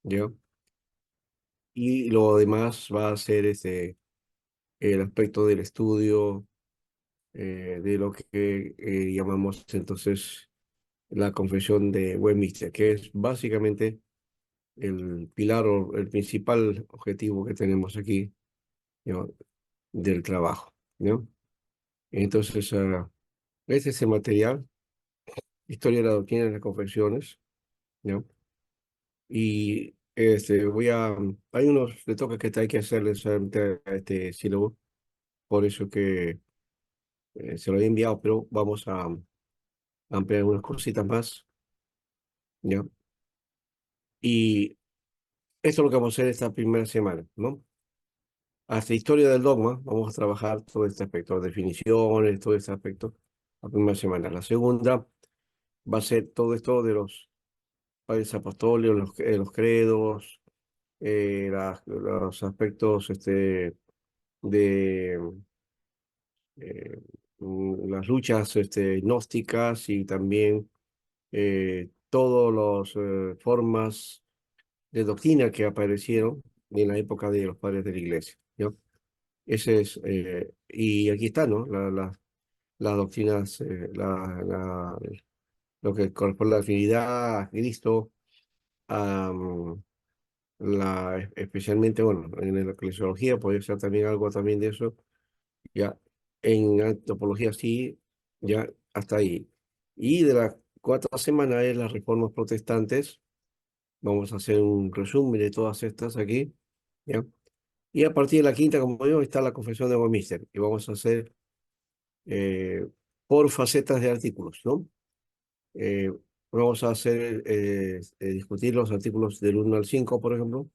¿ya? Y lo demás va a ser el aspecto del estudio de lo que llamamos entonces la Confesión de Westminster, que es básicamente el pilar o el principal objetivo que tenemos aquí, ¿no? Del trabajo, ¿no? Entonces, este es el material, Historia de la Doctrina de las Confesiones, ¿no? Y hay unos retoques que hay que hacerle solamente a este sílabo, por eso que se lo he enviado, pero vamos a ampliar unas cositas más, ¿ya? Y esto es lo que vamos a hacer esta primera semana, ¿no? Hasta historia del dogma, vamos a trabajar todo este aspecto, definiciones, todo este aspecto, la primera semana. La segunda va a ser todo esto de los padres apostolios, los credos, los aspectos de las luchas gnósticas y también todas las formas de doctrina que aparecieron en la época de los padres de la iglesia, ¿no? Y aquí está, ¿no? Las doctrinas, lo que corresponde a la afinidad, a Cristo, a, especialmente, bueno, en la eclesiología puede ser también algo también de eso, ya, en antropología sí, ya, hasta ahí. Y de la cuarta semana es las reformas protestantes, vamos a hacer un resumen de todas estas aquí, ¿ya? Y a partir de la quinta, como digo, está la Confesión de Westminster, y vamos a hacer eh, por facetas de artículos, ¿no? Eh, vamos a hacer, discutir los artículos del 1 al 5, por ejemplo,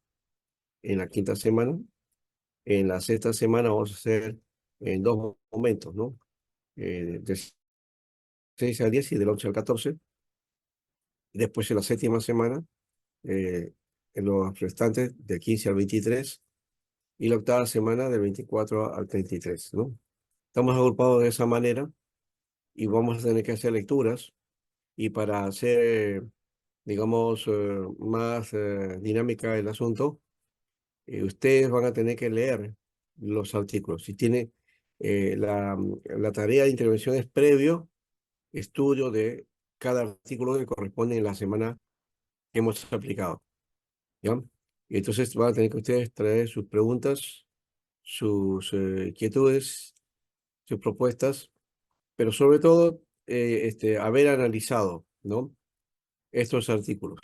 en la quinta semana. En la sexta semana vamos a hacer en dos momentos, ¿no? Del 6 al 10 y del 11 al 14. Y después en la séptima semana, eh, en los restantes, del 15 al 23. Y la octava semana, del 24 al 33, ¿no? Estamos agrupados de esa manera y vamos a tener que hacer lecturas. Y para hacer, digamos, más dinámica el asunto, ustedes van a tener que leer los artículos. Si tiene la tarea de intervención es previo estudio de cada artículo que corresponde en la semana que hemos aplicado, ¿ya? Y entonces van a tener que ustedes traer sus preguntas, sus inquietudes, sus propuestas, pero sobre todo haber analizado, ¿no? Estos artículos,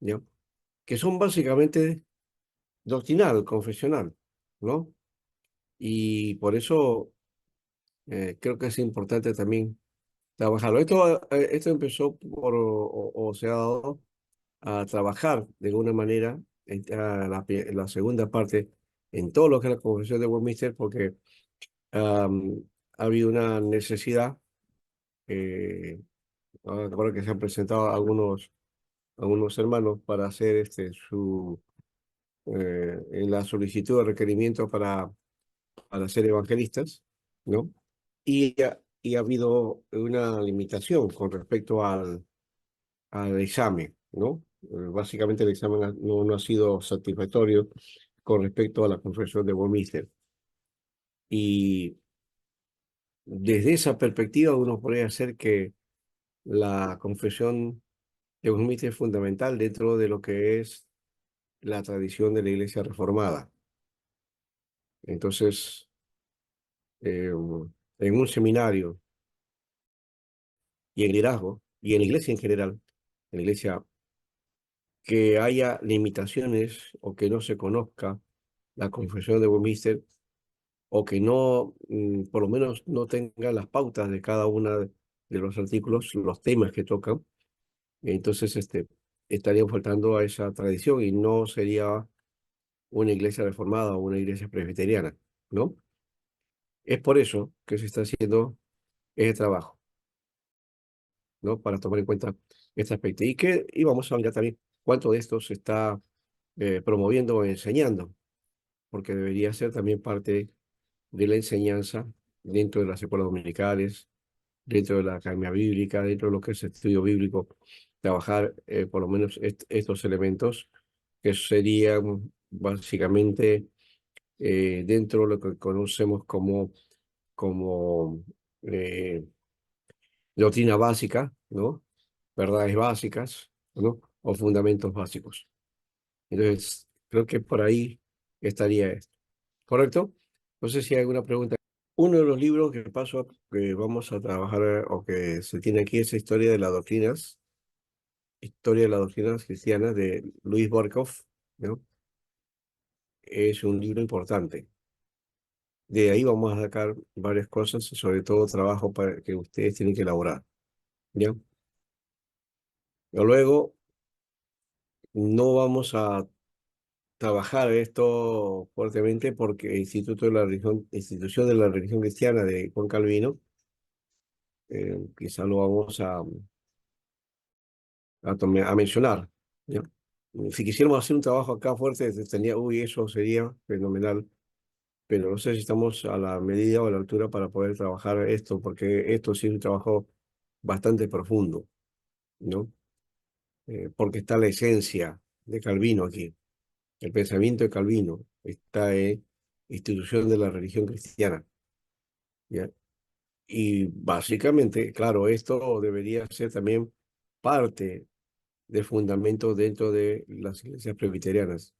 ¿ya? Que son básicamente doctrinal, confesional, ¿no? Y por eso creo que es importante también trabajarlo. Esto empezó o se ha dado a trabajar de alguna manera en la segunda parte en todo lo que es la Confesión de Westminster, porque am, ha habido una necesidad, eh, ahora que se han presentado algunos hermanos para hacer en la solicitud de requerimiento para ser evangelistas, ¿no? Y ha habido una limitación con respecto al examen, ¿no? Básicamente el examen no ha sido satisfactorio con respecto a la confesión de Westminster. Y desde esa perspectiva uno podría hacer que la confesión de Westminster es fundamental dentro de lo que es la tradición de la Iglesia Reformada. Entonces, en un seminario y en liderazgo, y en la iglesia en general, en la iglesia, que haya limitaciones o que no se conozca la confesión de Westminster, o que no, por lo menos no tenga las pautas de cada una de los artículos, los temas que tocan, entonces estarían faltando a esa tradición y no sería una iglesia reformada o una iglesia presbiteriana, ¿no? Es por eso que se está haciendo ese trabajo, ¿no? Para tomar en cuenta este aspecto. Y vamos a mirar también cuánto de esto se está promoviendo o enseñando, porque debería ser también parte de la enseñanza dentro de las escuelas dominicales, dentro de la academia bíblica, dentro de lo que es el estudio bíblico, trabajar por lo menos estos elementos que serían básicamente dentro de lo que conocemos como eh, doctrina básica, ¿no? Verdades básicas, ¿no? O fundamentos básicos. Entonces, creo que por ahí estaría esto. ¿Correcto? No sé si hay alguna pregunta. Uno de los libros que paso que vamos a trabajar o que se tiene aquí es Historia de las Doctrinas Cristianas de Luis Borkhoff, ¿no? Es un libro importante. De ahí vamos a sacar varias cosas, sobre todo trabajo para que ustedes tienen que elaborar, ¿ya? Luego, no vamos a trabajar esto fuertemente porque el Institución de la Religión Cristiana de Juan Calvino, quizá lo vamos a mencionar, ¿ya? Si quisiéramos hacer un trabajo acá fuerte, tendría, uy, eso sería fenomenal, pero no sé si estamos a la medida o a la altura para poder trabajar esto, porque esto sí es un trabajo bastante profundo, ¿no? Porque está la esencia de Calvino aquí, el pensamiento de Calvino está en institución de la religión cristiana, ¿ya? Y básicamente, claro, esto debería ser también parte de fundamento dentro de las iglesias presbiterianas.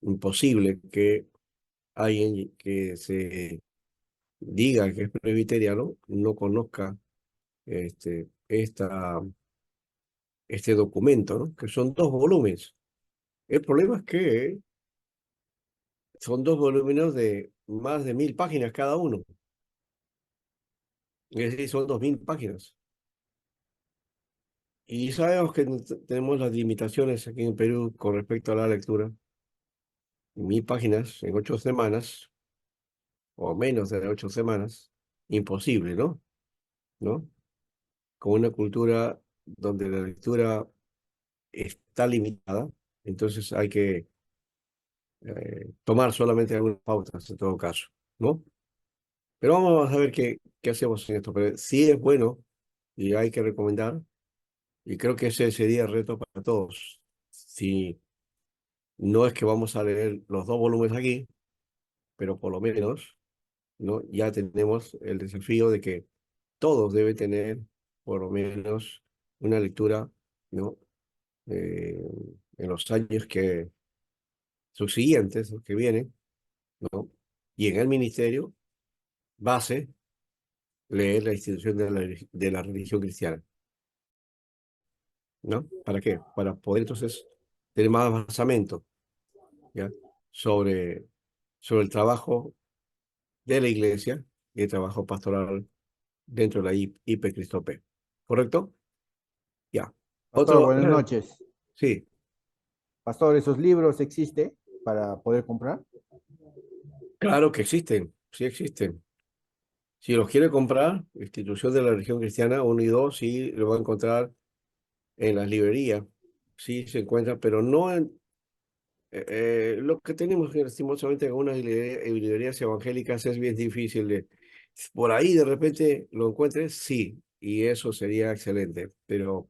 Imposible que alguien que se diga que es presbiteriano no conozca este documento, ¿no? Que son 2 volúmenes. El problema es que son 2 volúmenes de más de 1000 páginas cada uno. Es decir, son 2000 páginas. Y sabemos que tenemos las limitaciones aquí en Perú con respecto a la lectura. 1000 páginas en 8 semanas, o menos de 8 semanas, imposible, ¿no? ¿No? Con una cultura donde la lectura está limitada, entonces hay que tomar solamente algunas pautas en todo caso, ¿no? Pero vamos a ver qué hacemos en esto. Pero sí es bueno y hay que recomendar, y creo que ese sería el reto para todos. Si no es que vamos a leer los 2 volúmenes aquí, pero por lo menos, ¿no? Ya tenemos el desafío de que todos deben tener por lo menos una lectura, ¿no? Eh, en los años subsiguientes, los que vienen, ¿no? Y en el ministerio, base, leer la institución de la religión cristiana, ¿no? ¿Para qué? Para poder entonces tener más basamento, ¿ya? Sobre, sobre el trabajo de la iglesia y el trabajo pastoral dentro de la IP Cristo P. ¿Correcto? Ya. Pastor, Otro, buenas noches. sí, Pastor, ¿esos libros existen para poder comprar? claro que existen, sí existen. Si los quiere comprar, Institución de la Religión Cristiana 1 y 2, sí lo va a encontrar en las librerías, sí se encuentra, pero no en lo que tenemos lastimosamente en algunas librerías evangélicas es bien difícil de, por ahí de repente lo encuentres, sí, y eso sería excelente, pero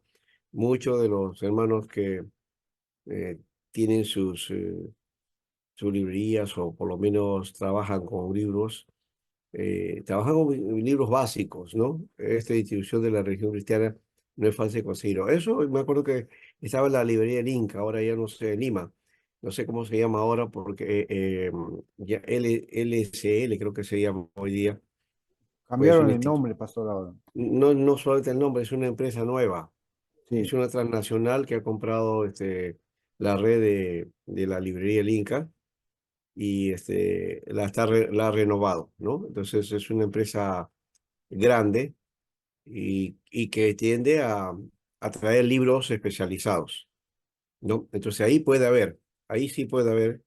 muchos de los hermanos que eh, tienen sus librerías o por lo menos trabajan con libros, trabajan con libros básicos, ¿no? Esta institución de la religión cristiana no es fácil de conseguirlo. Eso me acuerdo que estaba en la librería del Inca, ahora ya no sé, en Lima. No sé cómo se llama ahora porque ya LCL creo que se llama hoy día. Pues Cambiaron el nombre, pastor, ahora. no solamente el nombre, es una empresa nueva. Es Sí. una transnacional que ha comprado la red de la librería del Inca y la ha renovado, ¿no? Entonces es una empresa grande y que tiende a traer libros especializados, ¿no? Entonces ahí sí puede haber,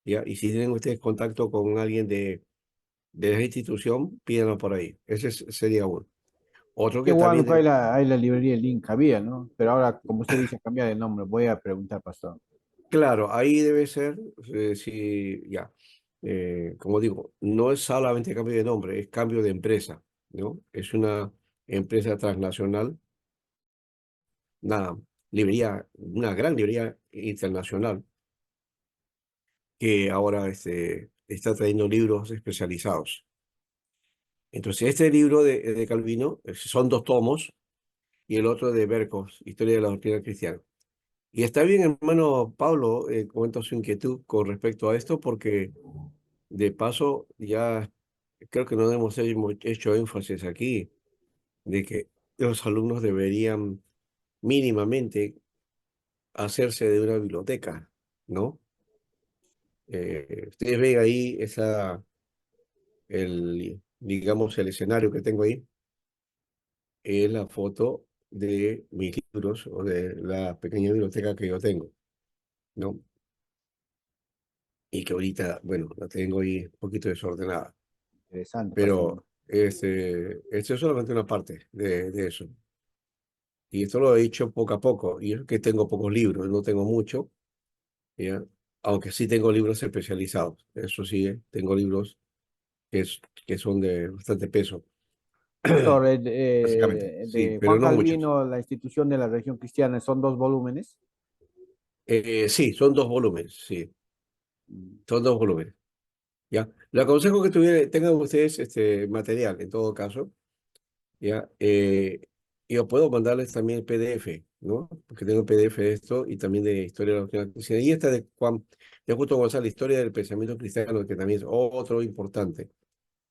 ¿ya? Y si tienen ustedes contacto con alguien de esa institución, pídanlo por ahí. Sería uno. Otro Qué que bueno también, que hay la librería Link, había, ¿no? Pero ahora, como usted dice, cambiar el nombre. Voy a preguntar, pastor. claro, ahí debe ser, sí, ya. Como digo, no es solamente cambio de nombre, es cambio de empresa, ¿no? Es una empresa transnacional, una una gran librería internacional, que ahora está trayendo libros especializados. Entonces, este libro de Calvino son dos tomos y el otro de Berkov, Historia de la Doctrina Cristiana. Y está bien, hermano Pablo, comenta su inquietud con respecto a esto, porque de paso ya creo que no hemos hecho énfasis aquí de que los alumnos deberían mínimamente hacerse de una biblioteca, ¿no? Ustedes ven ahí digamos, el escenario que tengo ahí, es la foto de mis libros o de la pequeña biblioteca que yo tengo, ¿no? Y que ahorita, bueno, la tengo ahí un poquito desordenada. Interesante, pastor. Pero esto es solamente una parte de eso. Y esto lo he hecho poco a poco. Y es que tengo pocos libros, no tengo mucho, ¿ya? Aunque sí tengo libros especializados. Eso sí, tengo libros que son de bastante peso, Pastor, básicamente. Sí, de pero Juan no muchos. Calvino, la institución de la religión cristiana, son dos volúmenes. Sí, son dos volúmenes, sí, Mm. son dos volúmenes. ¿Ya? Le aconsejo que tengan ustedes este material, en todo caso. ¿Ya? Yo puedo mandarles también el PDF, ¿no? Porque tengo el PDF de esto y también de Historia de la Doctrina Cristiana. Y esta de Juan, de Justo González, Historia del Pensamiento Cristiano, que también es otro importante.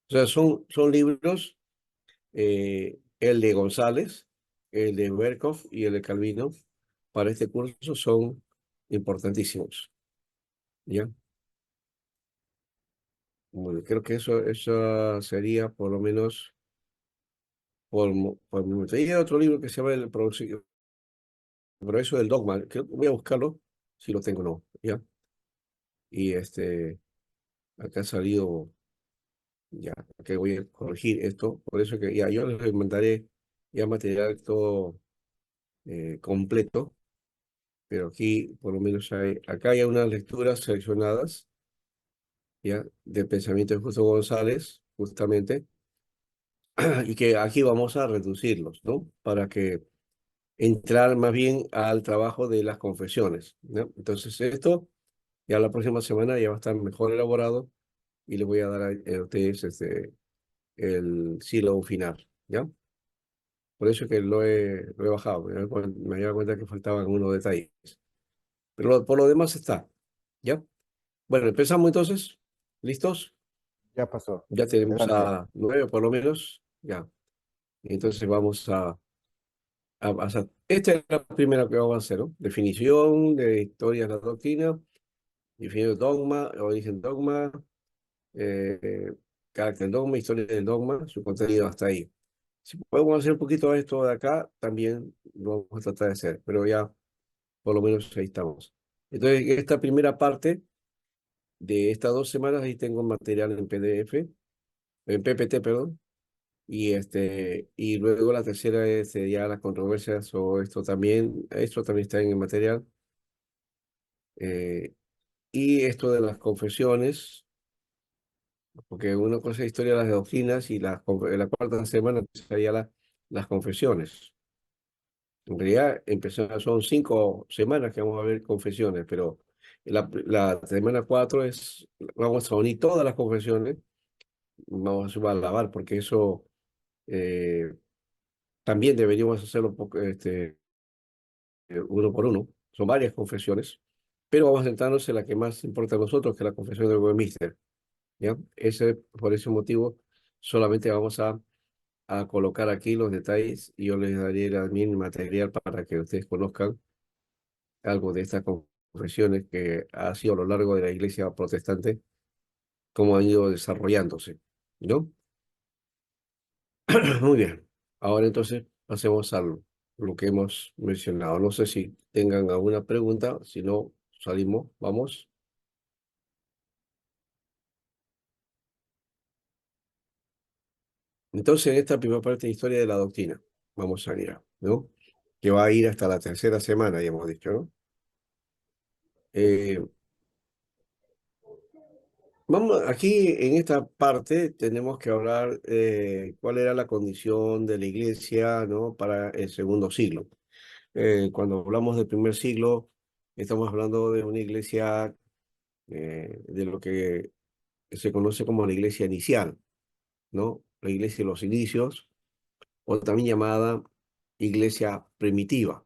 O sea, son libros, el de González, el de Berkov y el de Calvino, para este curso son importantísimos, ¿ya? Bueno, creo que eso sería por lo menos por mi momento. Y hay otro libro que se llama Pero eso del dogma, voy a buscarlo, si lo tengo o no, ¿ya? Y acá ha salido, ya, que voy a corregir esto, por eso que ya, yo les mandaré ya material todo completo, pero aquí por lo menos acá hay unas lecturas seleccionadas, ¿ya? De pensamiento de Justo González, justamente, y que aquí vamos a reducirlos, ¿no? Para que entrar más bien al trabajo de las confesiones, ¿no? Entonces esto ya la próxima semana ya va a estar mejor elaborado y les voy a dar a ustedes el sílabo final, ¿ya? Por eso es que lo he bajado, me había dado cuenta que faltaban unos detalles. Pero por lo demás está, ¿ya? Bueno, empezamos entonces. ¿Listos? Ya pasó. Ya tenemos Adelante. a 9 por lo menos, ya. Entonces vamos a hacer. Esta es la primera que vamos a hacer, ¿no? Definición de historia de la doctrina, definición de dogma, origen dogma, eh, carácter del dogma, historia del dogma, su contenido hasta ahí. Si podemos hacer un poquito de esto de acá, también lo vamos a tratar de hacer, pero ya por lo menos ahí estamos. Entonces, esta primera parte de estas 2 semanas, ahí tengo material en PDF, en PPT, perdón, y luego la tercera es ya las controversias o esto también está en el material, eh, y esto de las confesiones, porque una cosa es historia de las doctrinas y en la cuarta semana empezaría las confesiones. En realidad son 5 semanas que vamos a ver confesiones, pero la semana 4 vamos a unir todas las confesiones, vamos a lavar, porque eso eh, también deberíamos hacerlo uno por uno. Son varias confesiones, pero vamos a centrarnos en la que más importa a nosotros, que es la confesión del Westminster, ¿ya? Por ese motivo, solamente vamos a colocar aquí los detalles y yo les daré también material para que ustedes conozcan algo de estas confesiones que ha sido a lo largo de la iglesia protestante, cómo han ido desarrollándose, ¿no? Muy bien. Ahora entonces pasemos a lo que hemos mencionado. No sé si tengan alguna pregunta, si no, salimos, vamos. Entonces, en esta primera parte de historia de la doctrina, vamos a mirar, ¿no? Que va a ir hasta la tercera semana, ya hemos dicho, ¿no? Eh, aquí en esta parte tenemos que hablar cuál era la condición de la iglesia, ¿no? Para el segundo siglo. Cuando hablamos del primer siglo, estamos hablando de una iglesia de lo que se conoce como la iglesia inicial, ¿no? La iglesia de los inicios, o también llamada iglesia primitiva,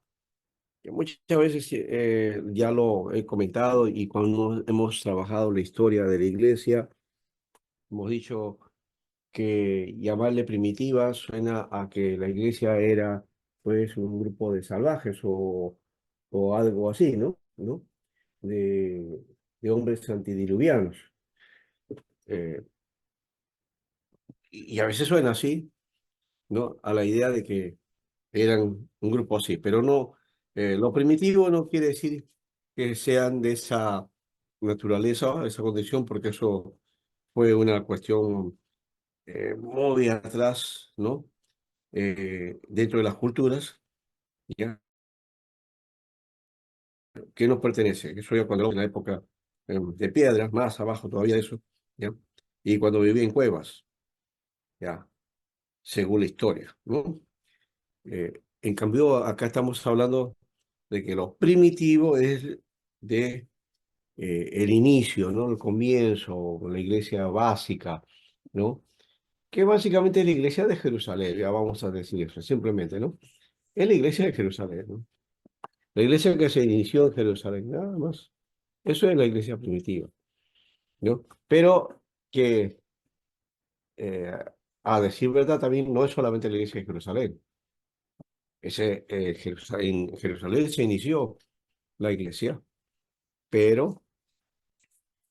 que muchas veces ya lo he comentado y cuando hemos trabajado la historia de la iglesia, hemos dicho que llamarle primitiva suena a que la iglesia era pues un grupo de salvajes o algo así, ¿no? ¿No? De, de hombres antidiluvianos. Eh, y a veces suena así, ¿no? A la idea de que eran un grupo así, pero no, lo primitivo no quiere decir que sean de esa naturaleza, esa condición, porque eso fue una cuestión muy atrás, ¿no? Dentro de las culturas, ¿ya? Que nos pertenece. Eso ya cuando en la época de piedras, más abajo todavía de eso, ¿ya? Y cuando viví en cuevas, ¿ya? Según la historia, ¿no? En cambio, acá estamos hablando de que lo primitivo es de el inicio, ¿no? El comienzo, la iglesia básica, ¿no? Que básicamente es la iglesia de Jerusalén, ya vamos a decir eso, simplemente, ¿no? Es la iglesia de Jerusalén, ¿no? La iglesia que se inició en Jerusalén, nada más. Eso es la iglesia primitiva, ¿no? Pero que, eh, a decir verdad, también no es solamente la iglesia de Jerusalén. En Jerusalén se inició la iglesia, pero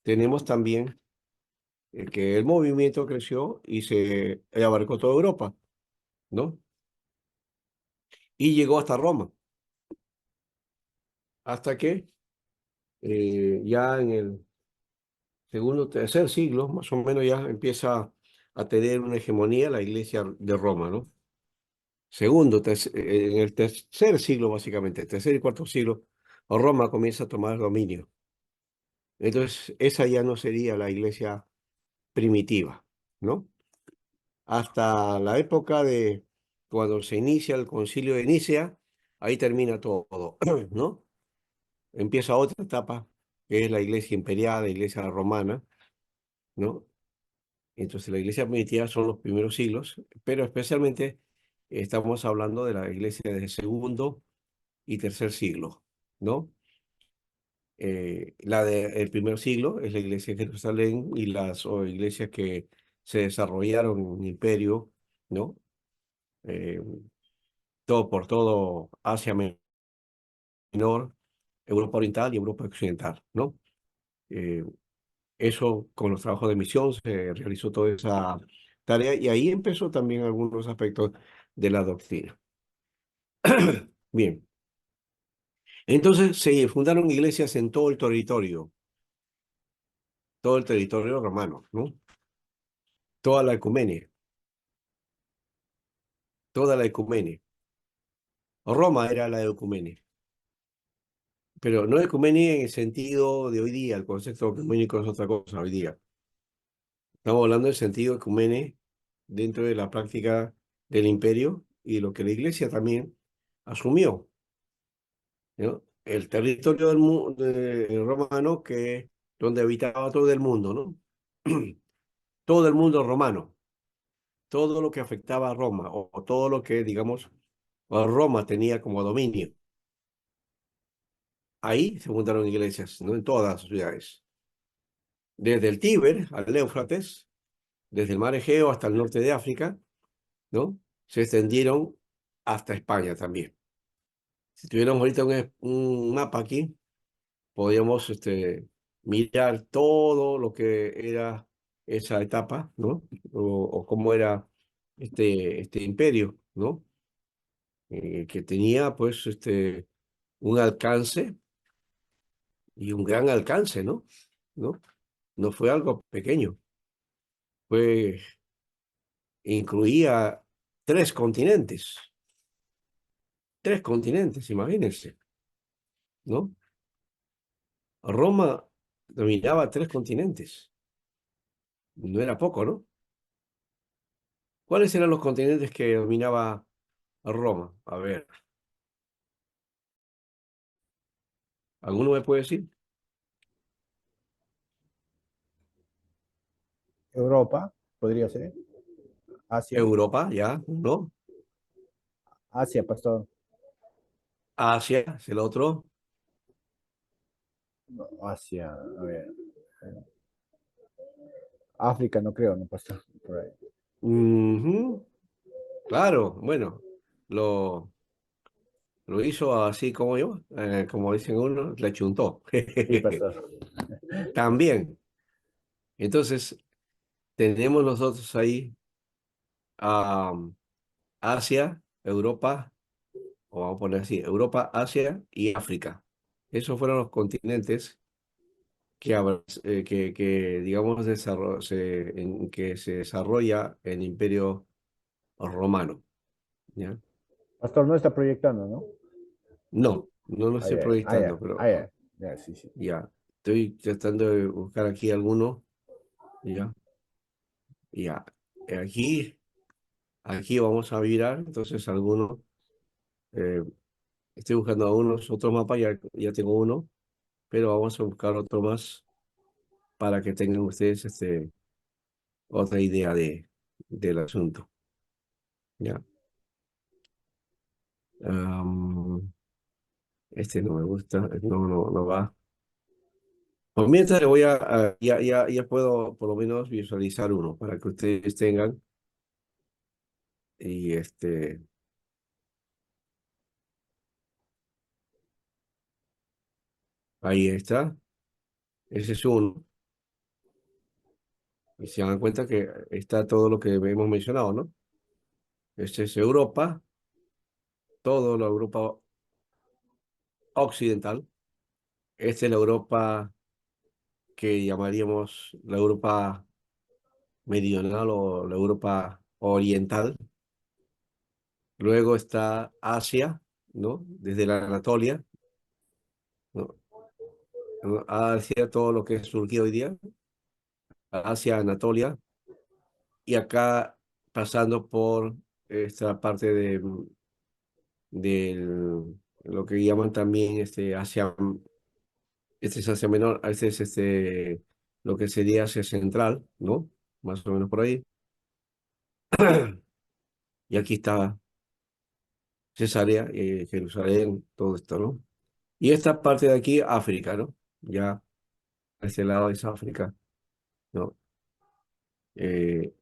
tenemos también que el movimiento creció y se abarcó toda Europa, ¿no? Y llegó hasta Roma, hasta que ya en el segundo, tercer siglo, más o menos, ya empieza a tener una hegemonía la iglesia de Roma, ¿no? En el tercer siglo, básicamente, tercer y cuarto siglo, Roma comienza a tomar dominio. Entonces, esa ya no sería la iglesia primitiva, ¿no? Hasta la época de cuando se inicia el concilio de Nicea, ahí termina todo, ¿no? Empieza otra etapa, que es la iglesia imperial, la iglesia romana, ¿no? Entonces la iglesia primitiva son los primeros siglos, pero especialmente estamos hablando de la iglesia del segundo y tercer siglo, ¿no? La del primer siglo es la iglesia de Jerusalén y las iglesias que se desarrollaron en el imperio, ¿no? Eh, todo por todo Asia Menor, Europa Oriental y Europa Occidental, ¿no? Eh, Eso con los trabajos de misión se realizó toda esa tarea y ahí empezó también algunos aspectos de la doctrina. Bien, entonces se fundaron iglesias en todo el territorio romano, ¿no? Toda la ecumenia, toda la ecumenia. Roma era la ecumenia, pero no ecumenia en el sentido de hoy día, el concepto ecuménico es otra cosa hoy día. Estamos hablando del sentido ecumene dentro de la práctica del imperio y lo que la iglesia también asumió, ¿no? El territorio romano donde habitaba todo el mundo, ¿no? Todo el mundo romano, todo lo que afectaba a Roma o todo lo que, digamos, a Roma tenía como dominio. Ahí se fundaron iglesias, ¿no? En todas las ciudades. Desde el Tíber al Éufrates, desde el mar Egeo hasta el norte de África, ¿no? Se extendieron hasta España también. Si tuviéramos ahorita un mapa aquí, podíamos mirar todo lo que era esa etapa, ¿no? O cómo era este imperio, ¿no? Que tenía pues un alcance y un gran alcance, ¿no? ¿No? No fue algo pequeño, fue, incluía tres continentes, imagínense, ¿no? Roma dominaba tres continentes, no era poco, ¿no? ¿Cuáles eran los continentes que dominaba Roma? A ver, ¿alguno me puede decir? Europa, podría ser. Asia. Europa, ya, uno. Asia, pastor. Asia es el otro. No, Asia, a ver. África, no creo, no, pastor. Por ahí. Ujú, claro, bueno, lo, lo hizo así como yo, como dicen uno, le chuntó. Sí, pastor. También. Entonces, tenemos nosotros ahí a Asia, Europa, o vamos a poner así, Europa, Asia y África. Esos fueron los continentes que digamos, que se desarrolla el Imperio Romano. ¿Ya? Pastor no está proyectando, ¿no? No, no lo Ah, estoy ya, ah, proyectando, ya, ah, pero ya, ya, sí, sí. ya. Estoy tratando de buscar aquí alguno. Ya, ya. Aquí, aquí vamos a mirar, entonces alguno. eh, Estoy buscando algunos otros mapas, ya tengo uno, pero vamos a buscar otro más para que tengan ustedes otra idea del asunto. Ya. Am, este no me gusta, no va. Pues mientras le voy ya puedo por lo menos visualizar uno para que ustedes tengan. Y ahí está. Ese es uno. Y se dan cuenta que está todo lo que hemos mencionado, ¿no? Este es Europa, todo la Europa occidental. Esta es la Europa que llamaríamos la Europa meridional o la Europa oriental. Luego está Asia, ¿no? Desde la Anatolia, ¿no? Asia, todo lo que es Turquía hoy día, Asia, Anatolia, y acá pasando por esta parte lo que llaman también Asia, este es Asia Menor, este es lo que sería Asia Central, ¿no? Más o menos por ahí. Y aquí está Cesarea, Jerusalén, todo esto, ¿no? Y esta parte de aquí, África, ¿no? Ya a este lado es África, ¿no? Eh,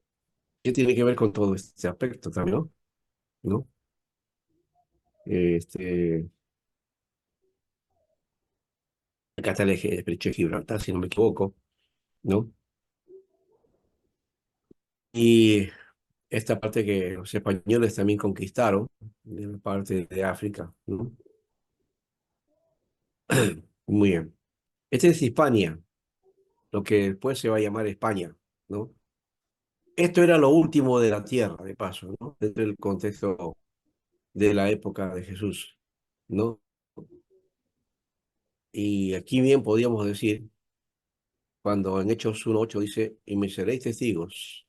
¿Qué tiene que ver con todo este aspecto también, ¿no? ¿No? Este, acá está el estrecho de Gibraltar, si no me equivoco, ¿no? Y esta parte que los españoles también conquistaron, de la parte de África, ¿no? Muy bien. Este es Hispania, lo que después se va a llamar España, ¿no? Esto era lo último de la tierra, de paso, ¿no? Dentro del contexto de la época de Jesús, ¿no? Y aquí bien podríamos decir, cuando en Hechos 1:8 dice, y me seréis testigos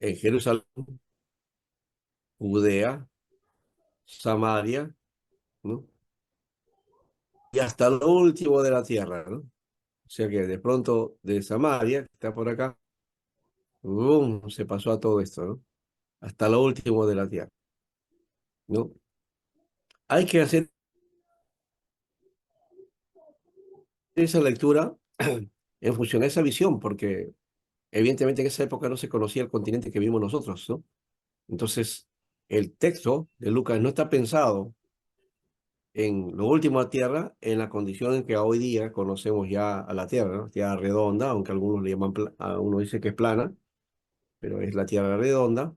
en Jerusalén, Judea, Samaria, ¿no? Y hasta lo último de la tierra, ¿no? O sea que de pronto de Samaria, que está por acá, ¡bum! Se pasó a todo esto, ¿no? Hasta lo último de la tierra, ¿no? Hay que hacer esa lectura en función a esa visión, porque evidentemente en esa época no se conocía el continente que vimos nosotros, ¿no? Entonces, el texto de Lucas no está pensado en lo último a tierra, en la condición en que hoy día conocemos ya a la tierra, ¿no? Tierra redonda, aunque algunos le llaman, a uno dice que es plana, pero es la tierra redonda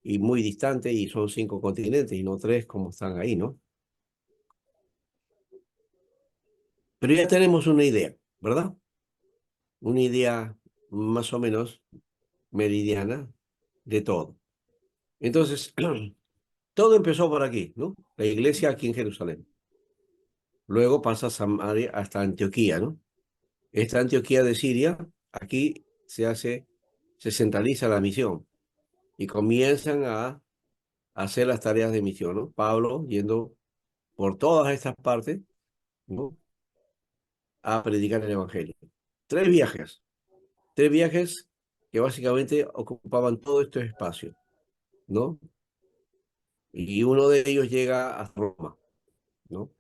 y muy distante y son 5 continentes y no 3 como están ahí, ¿no? Pero ya tenemos una idea, ¿verdad? Una idea más o menos meridiana de todo. Entonces, todo empezó por aquí, ¿no? La iglesia aquí en Jerusalén. Luego pasa a Samaria hasta Antioquía, ¿no? Esta Antioquía de Siria, aquí se centraliza la misión y comienzan a hacer las tareas de misión, ¿no? Pablo yendo por todas estas partes, ¿no? A predicar el Evangelio. Tres viajes, tres viajes que básicamente ocupaban todo este espacio, ¿no? Y uno de ellos llega hasta Roma, ¿no?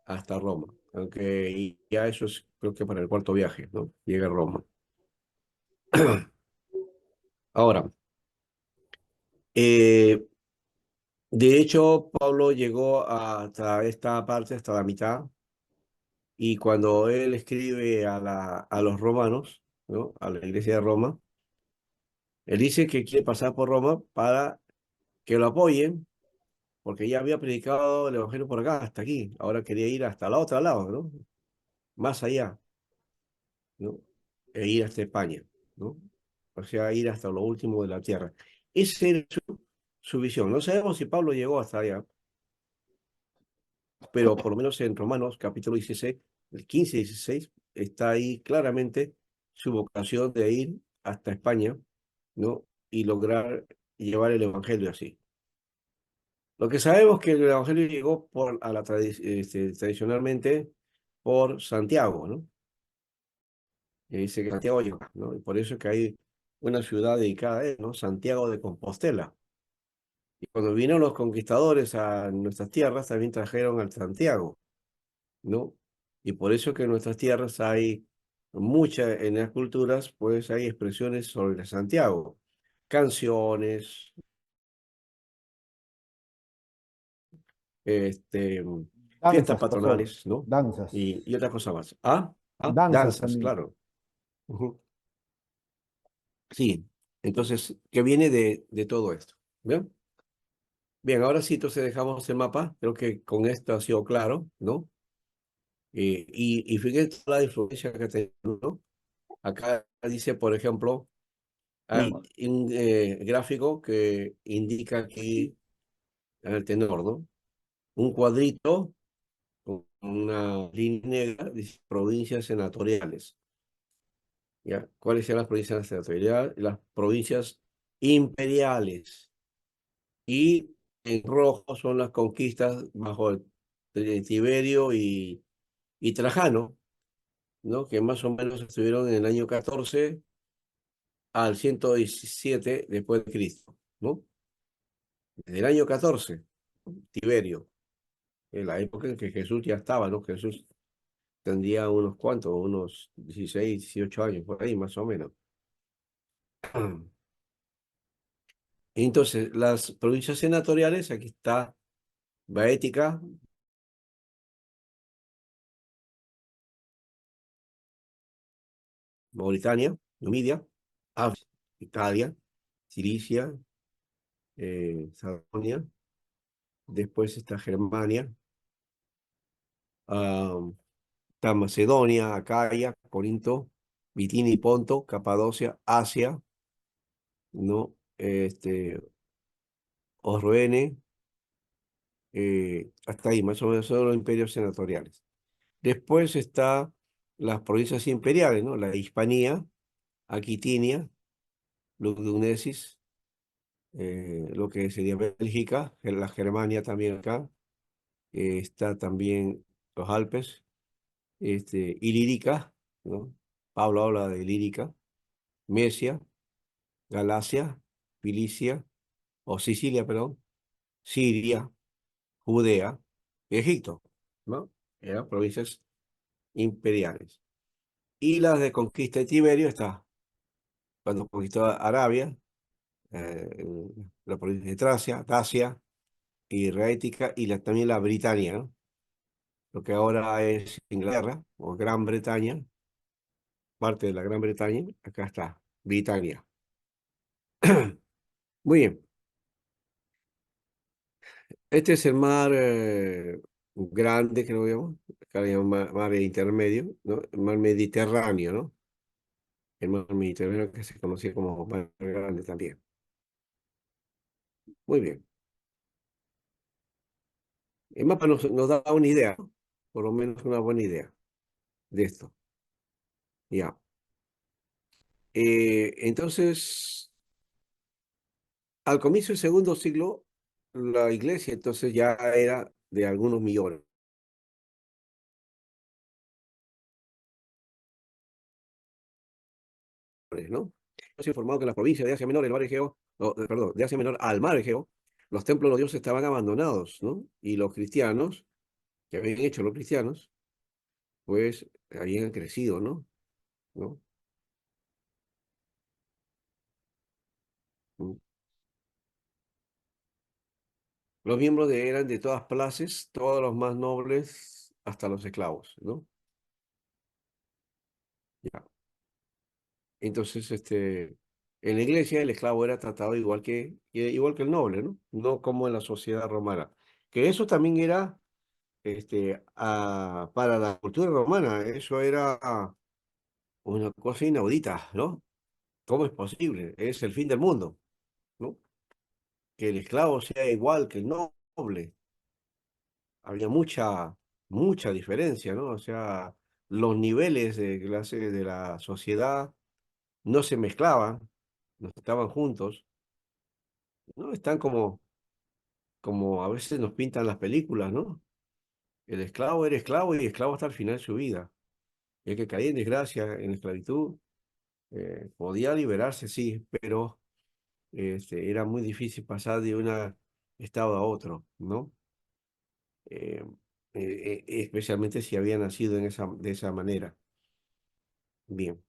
Hasta Roma, aunque ya eso es creo que para el cuarto viaje, ¿no? Llega a Roma. Ahora, eh, de hecho, Pablo llegó hasta esta parte, hasta la mitad, y cuando él escribe a los romanos, ¿no? A la iglesia de Roma, él dice que quiere pasar por Roma para que lo apoyen, porque ya había predicado el evangelio por acá, hasta aquí. Ahora quería ir hasta el otro lado, ¿no? Más allá, ¿no? E ir hasta España, ¿no? O sea, ir hasta lo último de la tierra. Esa era su visión. No sabemos si Pablo llegó hasta allá, pero por lo menos en Romanos capítulo 16, el 15 y 16, está ahí claramente su vocación de ir hasta España, ¿no? Y lograr llevar el evangelio así. Lo que sabemos es que el evangelio llegó tradicionalmente por Santiago, ¿no? Y dice que Santiago llegó, ¿no? Y por eso es que hay una ciudad dedicada a él, ¿no? Santiago de Compostela. Y cuando vinieron los conquistadores a nuestras tierras, también trajeron al Santiago, ¿no? Y por eso que en nuestras tierras hay muchas, en las culturas, pues hay expresiones sobre Santiago, canciones, este, fiestas Danzas, pastor. patronales, ¿no? Danzas. Y otras cosas más. Danzas Danzas, también. claro. Ujú. Sí, entonces, ¿qué viene de todo esto? ¿Bien? Bien, ahora sí, entonces dejamos el mapa. Creo que con esto ha sido claro, ¿no? Y fíjense la influencia que tenemos, ¿no? Acá dice, por ejemplo, hay Bueno, un gráfico que indica aquí el tenor, ¿no? Un cuadrito con una línea negra, dice provincias senatoriales. ¿Ya? ¿Cuáles son las provincias senatoriales? Las provincias imperiales. Y en rojo son las conquistas bajo Tiberio y Trajano, ¿no? Que más o menos estuvieron en el año 14 al 117 después de Cristo, ¿no? Desde el año 14, Tiberio, en la época en que Jesús ya estaba, ¿no? Jesús tendría unos cuantos, unos 16, 18 años, por ahí más o menos. Entonces, las provincias senatoriales, aquí está Baética, Mauritania, Numidia, África, Italia, Cilicia, Sajonia, después está Germania, ah, está Macedonia, Acaya, Corinto, Bitinia y Ponto, Capadocia, Asia, ¿no? Osroene, hasta ahí, más o menos son los imperios senatoriales. Después está las provincias imperiales, ¿no? La Hispania, Aquitinia, Lugdunensis, lo que sería Bélgica, la Germania también acá, está también los Alpes, Ilírica, ¿no? Pablo habla de Ilírica, Mesia, Galacia, Filicia, o Sicilia, perdón, Siria, Judea, Egipto, ¿no? Eran provincias imperiales. Y las de conquista de Tiberio está, cuando conquistó Arabia, la provincia de Tracia, Dacia y Raética, y también la Britania, ¿no? Lo que ahora es Inglaterra o Gran Bretaña, parte de la Gran Bretaña, acá está, Britania. Muy bien, este es el mar grande, creo yo, acá le llaman mar intermedio, ¿no? El mar Mediterráneo, ¿no? El mar Mediterráneo que se conocía como mar grande también. Muy bien. El mapa nos da una idea, ¿no? Por lo menos una buena idea de esto. Ya. Entonces, al comienzo del segundo siglo, la iglesia entonces ya era de algunos millones, ¿no? se ha informado que en las provincias de Asia Menor, el mar Egeo, perdón, de Asia Menor al mar Egeo, los templos de los dioses estaban abandonados, ¿no? Y los cristianos, que habían hecho los cristianos, pues habían crecido, ¿no? ¿No? Mm. Los miembros eran de todas clases, todos los más nobles, hasta los esclavos, ¿no? Ya. Entonces, en la iglesia el esclavo era tratado igual que el noble, ¿no? No como en la sociedad romana. Que eso también era, para la cultura romana, eso era una cosa inaudita, ¿no? ¿Cómo es posible? Es el fin del mundo, ¿no? Que el esclavo sea igual que el noble. Había mucha diferencia, ¿no? O sea, los niveles de clase de la sociedad no se mezclaban, no estaban juntos, ¿no? Están como a veces nos pintan las películas, ¿no? El esclavo era esclavo y esclavo hasta el final de su vida. Y el que caía en desgracia, en esclavitud, podía liberarse, sí, pero era muy difícil pasar de un estado a otro, ¿no? Eh, Especialmente si había nacido de esa manera. Bien.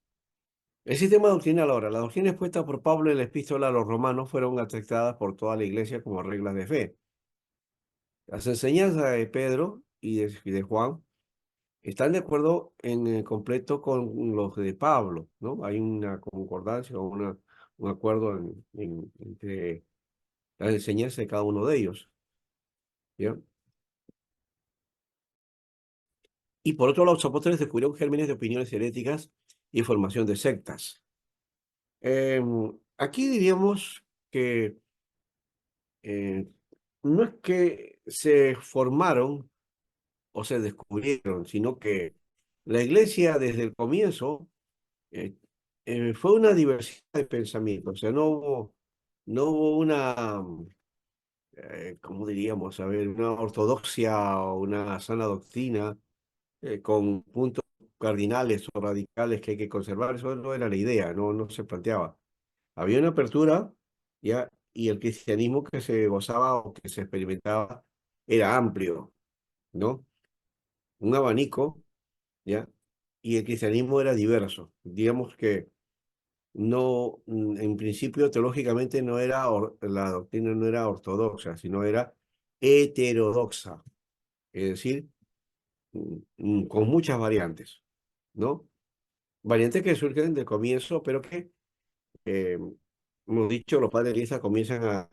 El sistema doctrinal ahora. Las doctrinas expuestas por Pablo en la epístola a los romanos fueron aceptadas por toda la iglesia como reglas de fe. Las enseñanzas de Pedro y de Juan están de acuerdo en completo con los de Pablo, ¿no? Hay una concordancia o un acuerdo entre las enseñanzas de cada uno de ellos, ¿ya? Y por otro lado, los apóstoles descubrieron gérmenes de opiniones heréticas y formación de sectas. Aquí diríamos que eh, no es que se formaron o se descubrieron, sino que la iglesia desde el comienzo eh, fue una diversidad de pensamientos, o sea, no hubo ¿cómo diríamos? A ver, una ortodoxia o una sana doctrina con puntos cardinales o radicales que hay que conservar, eso no era la idea, no se planteaba. Había una apertura, ¿ya? Y el cristianismo que se gozaba o que se experimentaba era amplio, ¿no? Un abanico, ¿ya? Y el cristianismo era diverso. Digamos que no, en principio teológicamente la doctrina no era ortodoxa, sino era heterodoxa, es decir, con muchas variantes, ¿no? Variantes que surgen del comienzo, pero que, eh, hemos dicho, los padres de la iglesia comienzan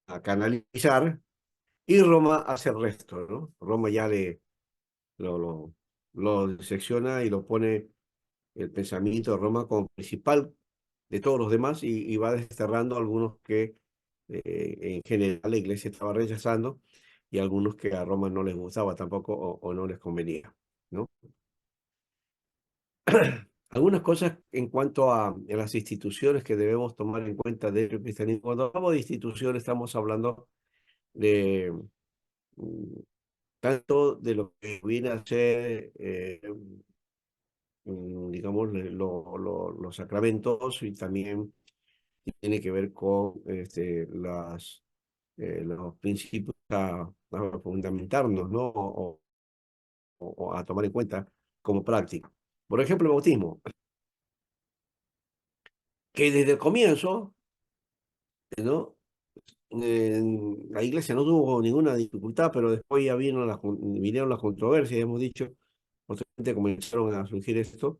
a canalizar y Roma hace el resto, ¿no? Roma ya lo, lo, lo disecciona y lo pone el pensamiento de Roma como principal de todos los demás y va desterrando algunos que en general la iglesia estaba rechazando y algunos que a Roma no les gustaba tampoco o no les convenía, ¿no? Algunas cosas en cuanto a las instituciones que debemos tomar en cuenta del cristianismo. Cuando hablamos de instituciones estamos hablando de mm, tanto de lo que viene a ser, digamos, los sacramentos y también tiene que ver con los principios a fundamentarnos, ¿no? O a tomar en cuenta como práctica. Por ejemplo, el bautismo, que desde el comienzo, ¿no? La iglesia no tuvo ninguna dificultad, pero después ya vinieron las controversias, hemos dicho, posteriormente comenzaron a surgir esto,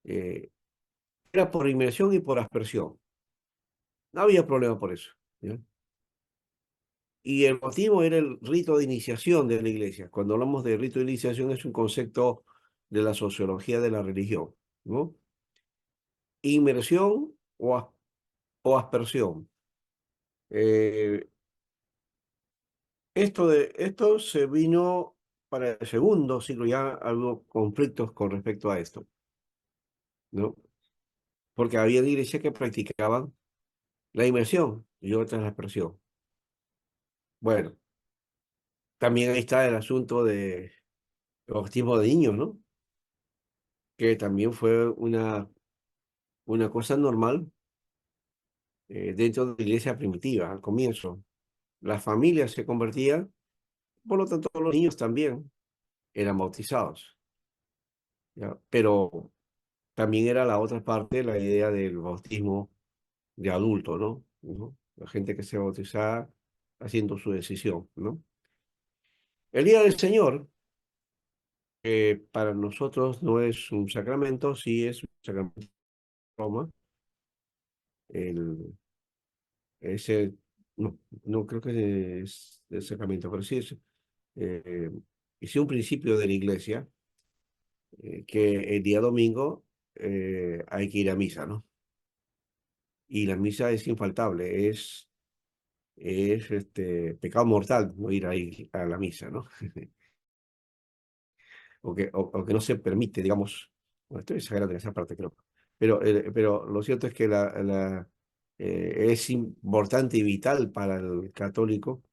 eh, era por inmersión y por aspersión. No había problema por eso, ¿ya? Y el bautismo era el rito de iniciación de la iglesia. Cuando hablamos de rito de iniciación es un concepto de la sociología de la religión, ¿no? Inmersión o aspersión. Eh, esto se vino para el segundo siglo, ya hubo conflictos con respecto a esto, ¿no? Porque había iglesias que practicaban la inmersión y otras la aspersión. Bueno, también ahí está el asunto de bautismo de niños, ¿no? Que también fue una cosa normal dentro de la iglesia primitiva, al comienzo. Las familias se convertían, por lo tanto los niños también eran bautizados, ¿ya? Pero también era la otra parte, la idea del bautismo de adulto, ¿no? ¿No? La gente que se bautizaba haciendo su decisión, ¿no? El día del Señor, para nosotros no es un sacramento, sí es un sacramento de Roma. El, ese, no, no creo que es el sacramento, pero eh, es un principio de la iglesia, que el día domingo hay que ir a misa, ¿no? Y la misa es infaltable, es pecado mortal no ir ahí a la misa, ¿no? O que no se permite, digamos, bueno, estoy exagerando en esa parte, creo, pero lo cierto es que es importante y vital para el católico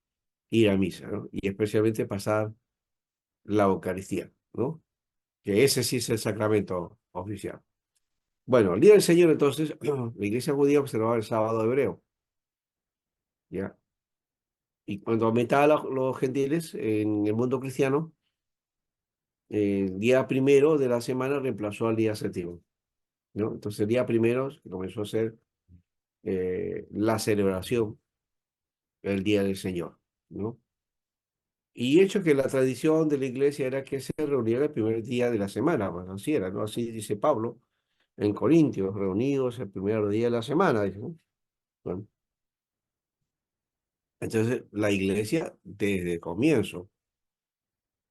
ir a misa, ¿no? Y especialmente pasar la Eucaristía, ¿no? Que ese sí es el sacramento oficial. Bueno, el día del Señor, entonces, la iglesia judía observaba el sábado hebreo, ¿ya? Y cuando aumentaban los gentiles en el mundo cristiano, el día primero de la semana reemplazó al día séptimo, ¿no? Entonces el día primero comenzó a ser la celebración del Día del Señor, ¿no? Y hecho que la tradición de la iglesia era que se reuniera el primer día de la semana, pues así era, ¿no? Así dice Pablo en Corintios, reunidos el primer día de la semana, dice, ¿no? Bueno, entonces la iglesia desde el comienzo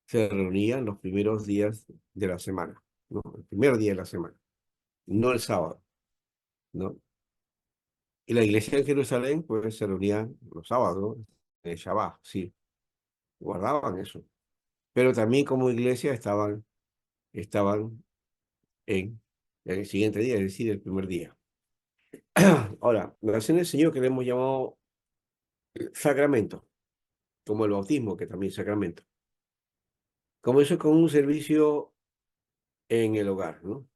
se reunía los primeros días de la semana, ¿no? El primer día de la semana, no el sábado, ¿no? Y la iglesia en Jerusalén, pues se reunía los sábados, ¿no? El Shabbat, sí, guardaban eso. Pero también como iglesia estaban en el siguiente día, es decir, el primer día. Ahora, la cena del Señor que le hemos llamado sacramento, como el bautismo, que también es sacramento. Comenzó con un servicio en el hogar, ¿no?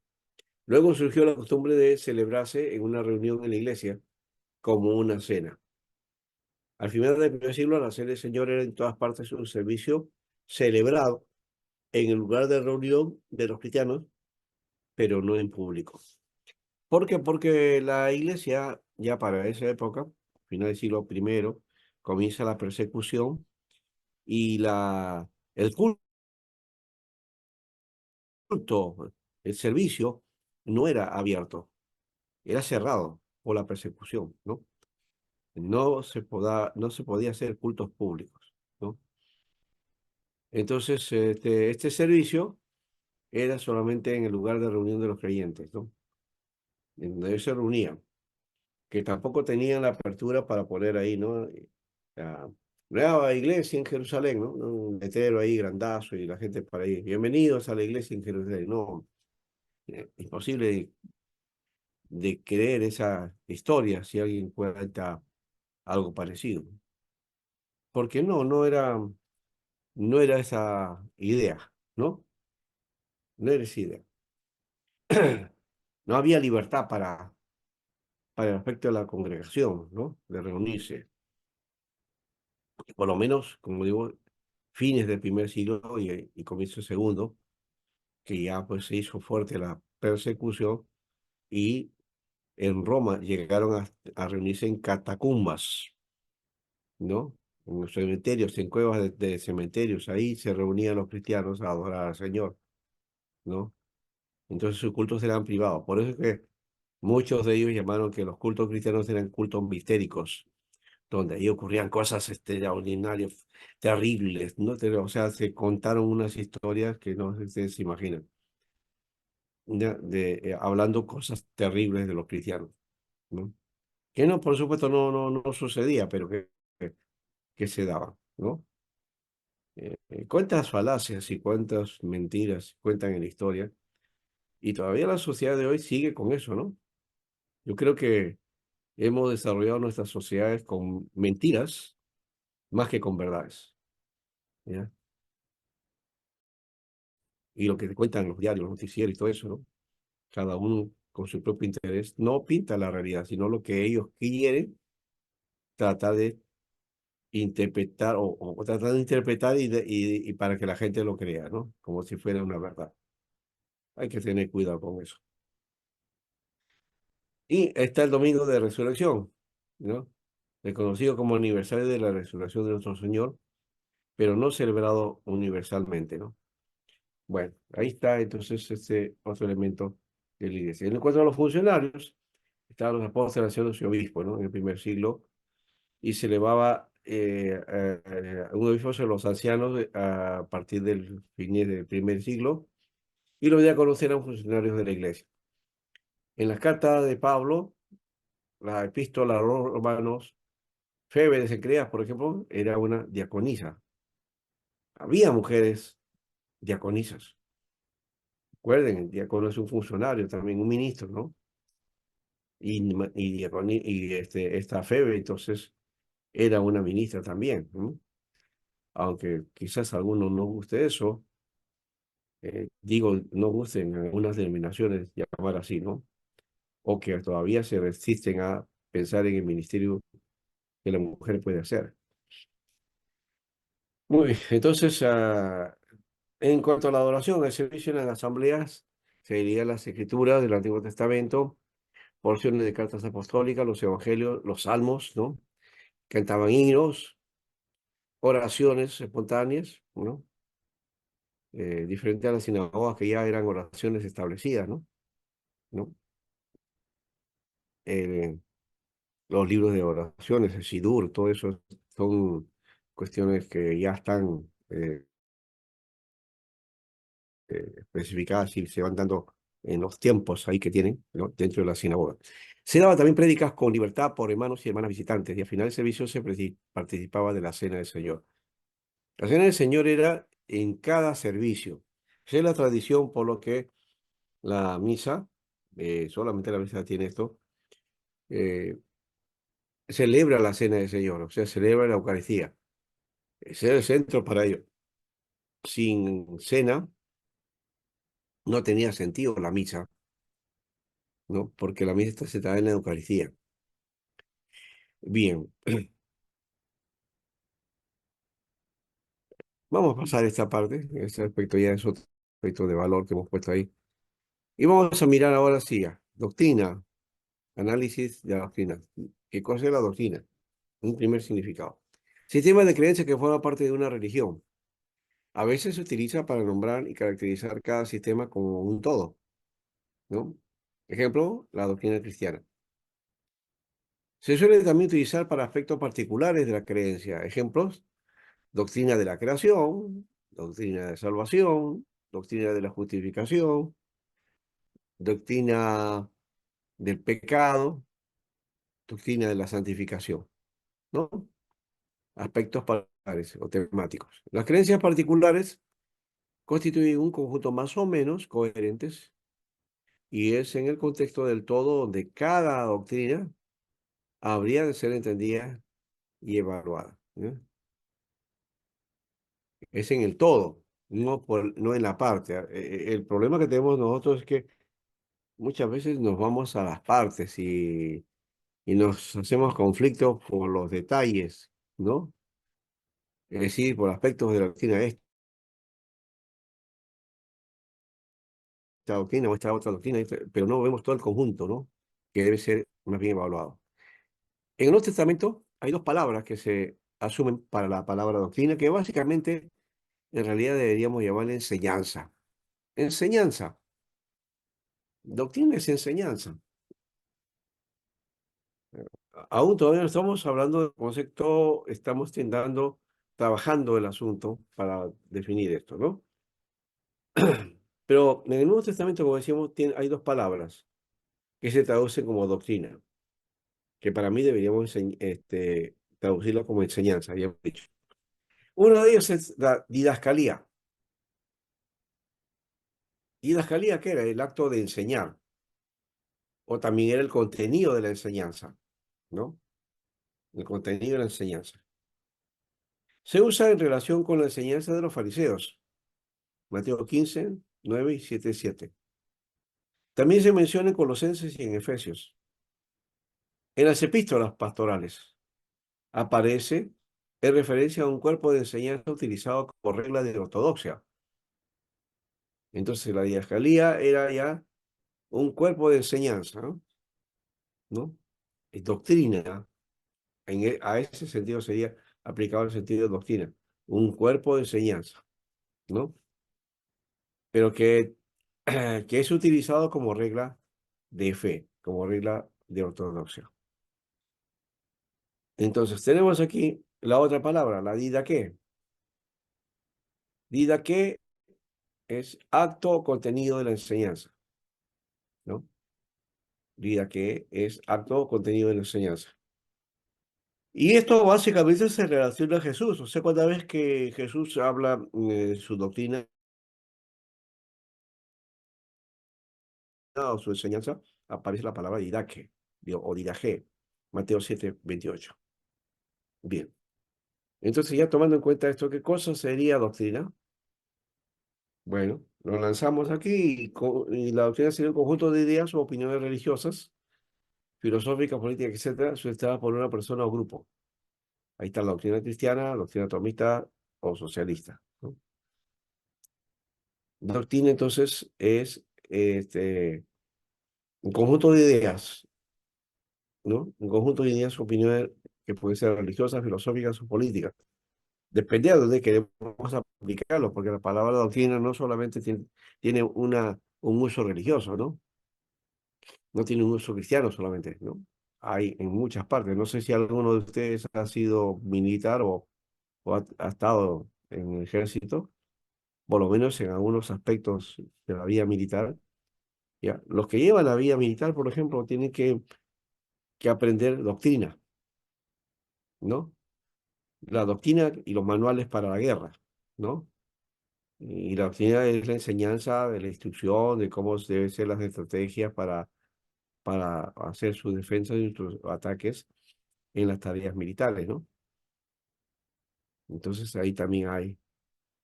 Luego surgió la costumbre de celebrarse en una reunión en la iglesia como una cena. Al final del primer siglo, la cena del Señor era en todas partes un servicio celebrado en el lugar de reunión de los cristianos, pero no en público. ¿Por qué? Porque la iglesia, ya para esa época, final del siglo primero, comienza la persecución y el culto, el servicio, no era abierto, era cerrado por la persecución, ¿no? No se podía hacer cultos públicos, ¿no? Entonces, este servicio era solamente en el lugar de reunión de los creyentes, ¿no? En donde ellos se reunían, que tampoco tenían la apertura para poner ahí, ¿no? La nueva iglesia en Jerusalén, ¿no? Un letrero ahí grandazo y la gente para ahí. Bienvenidos a la iglesia en Jerusalén. No, imposible de creer esa historia si alguien cuenta algo parecido. Porque no era esa idea, ¿no? No era esa idea. No había libertad para el aspecto de la congregación, ¿no? De reunirse. Por lo menos, como digo, fines del primer siglo y comienzo del segundo, que ya pues se hizo fuerte la persecución y en Roma llegaron a reunirse en catacumbas, ¿no? En los cementerios, en cuevas de cementerios, ahí se reunían los cristianos a adorar al Señor, ¿no? Entonces sus cultos eran privados. Por eso es que muchos de ellos llamaron que los cultos cristianos eran cultos mistéricos, donde ahí ocurrían cosas extraordinarias, terribles, ¿no? O sea, se contaron unas historias que no se imaginan, hablando cosas terribles de los cristianos, ¿no? Que no, por supuesto, no sucedía, pero que se daban, ¿no? Cuántas falacias y cuántas mentiras cuentan en la historia, y todavía la sociedad de hoy sigue con eso, ¿no? Yo creo que hemos desarrollado nuestras sociedades con mentiras más que con verdades, ¿ya? Y lo que te cuentan los diarios, los noticieros y todo eso, ¿no? Cada uno con su propio interés, no pinta la realidad, sino lo que ellos quieren tratar de interpretar o tratar de interpretar y para que la gente lo crea, ¿no? Como si fuera una verdad. Hay que tener cuidado con eso. Y está el domingo de resurrección, ¿no? Reconocido como aniversario de la resurrección de nuestro Señor, pero no celebrado universalmente, ¿no? Bueno, ahí está entonces este otro elemento de la iglesia. En cuanto a los funcionarios, estaban los apóstoles, sacerdotes y obispos, ¿no? En el primer siglo, y se elevaba un obispo sobre los ancianos a partir del fin del primer siglo, y los diáconos eran funcionarios de la iglesia. En las cartas de Pablo, la epístola a los romanos, Febe de Cencreas, por ejemplo, era una diaconisa. Había mujeres diaconisas. Recuerden, el diácono es un funcionario, también un ministro, ¿no? Esta Febe, entonces, era una ministra también, ¿no? Aunque quizás a algunos no guste eso, digo, no gusten en algunas denominaciones llamar así, ¿no? O que todavía se resisten a pensar en el ministerio que la mujer puede hacer. Muy bien, entonces, en cuanto a la adoración, el servicio en las asambleas, se diría las escrituras del Antiguo Testamento, porciones de cartas apostólicas, los evangelios, los salmos, ¿no? Cantaban himnos, oraciones espontáneas, ¿no? Diferente a las sinagogas que ya eran oraciones establecidas, ¿no? ¿No? Eh, los libros de oraciones, el Sidur, todo eso son cuestiones que ya están especificadas y se van dando en los tiempos ahí que tienen, ¿no? Dentro de la sinagoga. Se daban también prédicas con libertad por hermanos y hermanas visitantes, y al final del servicio se participaba de la cena del Señor. La cena del Señor era en cada servicio. Esa es la tradición por lo que la misa, solamente la misa tiene esto, eh, celebra la cena del Señor, o sea, celebra la Eucaristía. Ese es el centro para ello. Sin cena no tenía sentido la misa, ¿no? Porque la misa está centrada en la Eucaristía. Bien, vamos a pasar esta parte, este aspecto ya es otro aspecto de valor que hemos puesto ahí. Y vamos a mirar ahora sí, doctrina, análisis de la doctrina. ¿Qué cosa es la doctrina? Un primer significado. Sistema de creencias que forma parte de una religión. A veces se utiliza para nombrar y caracterizar cada sistema como un todo, ¿no? Ejemplo, la doctrina cristiana. Se suele también utilizar para aspectos particulares de la creencia. Ejemplos, doctrina de la creación, doctrina de salvación, doctrina de la justificación, doctrina del pecado, doctrina de la santificación, ¿no? Aspectos particulares o temáticos. Las creencias particulares constituyen un conjunto más o menos coherentes y es en el contexto del todo donde cada doctrina habría de ser entendida y evaluada, ¿no? Es en el todo, no en la parte. El problema que tenemos nosotros es que muchas veces nos vamos a las partes y nos hacemos conflictos por los detalles, ¿no? Es decir, por aspectos de la doctrina esta doctrina o esta otra doctrina, pero no vemos todo el conjunto, ¿no? Que debe ser más bien evaluado. En el Nuevo Testamento hay dos palabras que se asumen para la palabra doctrina, que básicamente en realidad deberíamos llamarle enseñanza. Enseñanza. Doctrina es enseñanza. Aún todavía no estamos hablando del concepto, estamos intentando, trabajando el asunto para definir esto, ¿no? Pero en el Nuevo Testamento, como decíamos, hay dos palabras que se traducen como doctrina, que para mí deberíamos traducirla como enseñanza, ya hemos dicho. Uno de ellos es la didascalía. Didascalía, ¿qué era? El acto de enseñar, o también era el contenido de la enseñanza, ¿no? El contenido de la enseñanza. Se usa en relación con la enseñanza de los fariseos. Mateo 15, 9 y 7, 7. También se menciona en Colosenses y en Efesios. En las epístolas pastorales aparece en referencia a un cuerpo de enseñanza utilizado como regla de ortodoxia. Entonces la didascalía era ya un cuerpo de enseñanza, ¿no? ¿No? Y doctrina, a ese sentido sería aplicado el sentido de doctrina, un cuerpo de enseñanza, ¿no? Pero que es utilizado como regla de fe, como regla de ortodoxia. Entonces tenemos aquí la otra palabra, la didaqué. Didaqué es acto o contenido de la enseñanza, ¿no? Didaqué es acto o contenido de la enseñanza. Y esto básicamente se relaciona a Jesús. O sea, cada vez que Jesús habla de su doctrina o su enseñanza, aparece la palabra didaque o didaje, Mateo 7:28. Bien. Entonces, ya tomando en cuenta esto, ¿qué cosa sería doctrina? Bueno, lo lanzamos aquí y la doctrina sería un conjunto de ideas o opiniones religiosas, filosóficas, políticas, etcétera, sustentadas por una persona o grupo. Ahí está la doctrina cristiana, doctrina tomista o socialista, ¿no? Doctrina, entonces, es un conjunto de ideas, ¿no? Un conjunto de ideas o opiniones que pueden ser religiosas, filosóficas o políticas, dependiendo de que queremos aplicarlo, porque la palabra doctrina no solamente tiene un uso religioso, ¿no? No tiene un uso cristiano solamente, ¿no? Hay en muchas partes. No sé si alguno de ustedes ha sido militar o ha estado en el ejército, por lo menos en algunos aspectos de la vida militar. ¿Ya? Los que llevan la vida militar, por ejemplo, tienen que aprender doctrina, ¿no? La doctrina y los manuales para la guerra, ¿no? Y la doctrina es la enseñanza de la instrucción, de cómo deben ser las estrategias para hacer su defensa y sus ataques en las tareas militares, ¿no? Entonces ahí también hay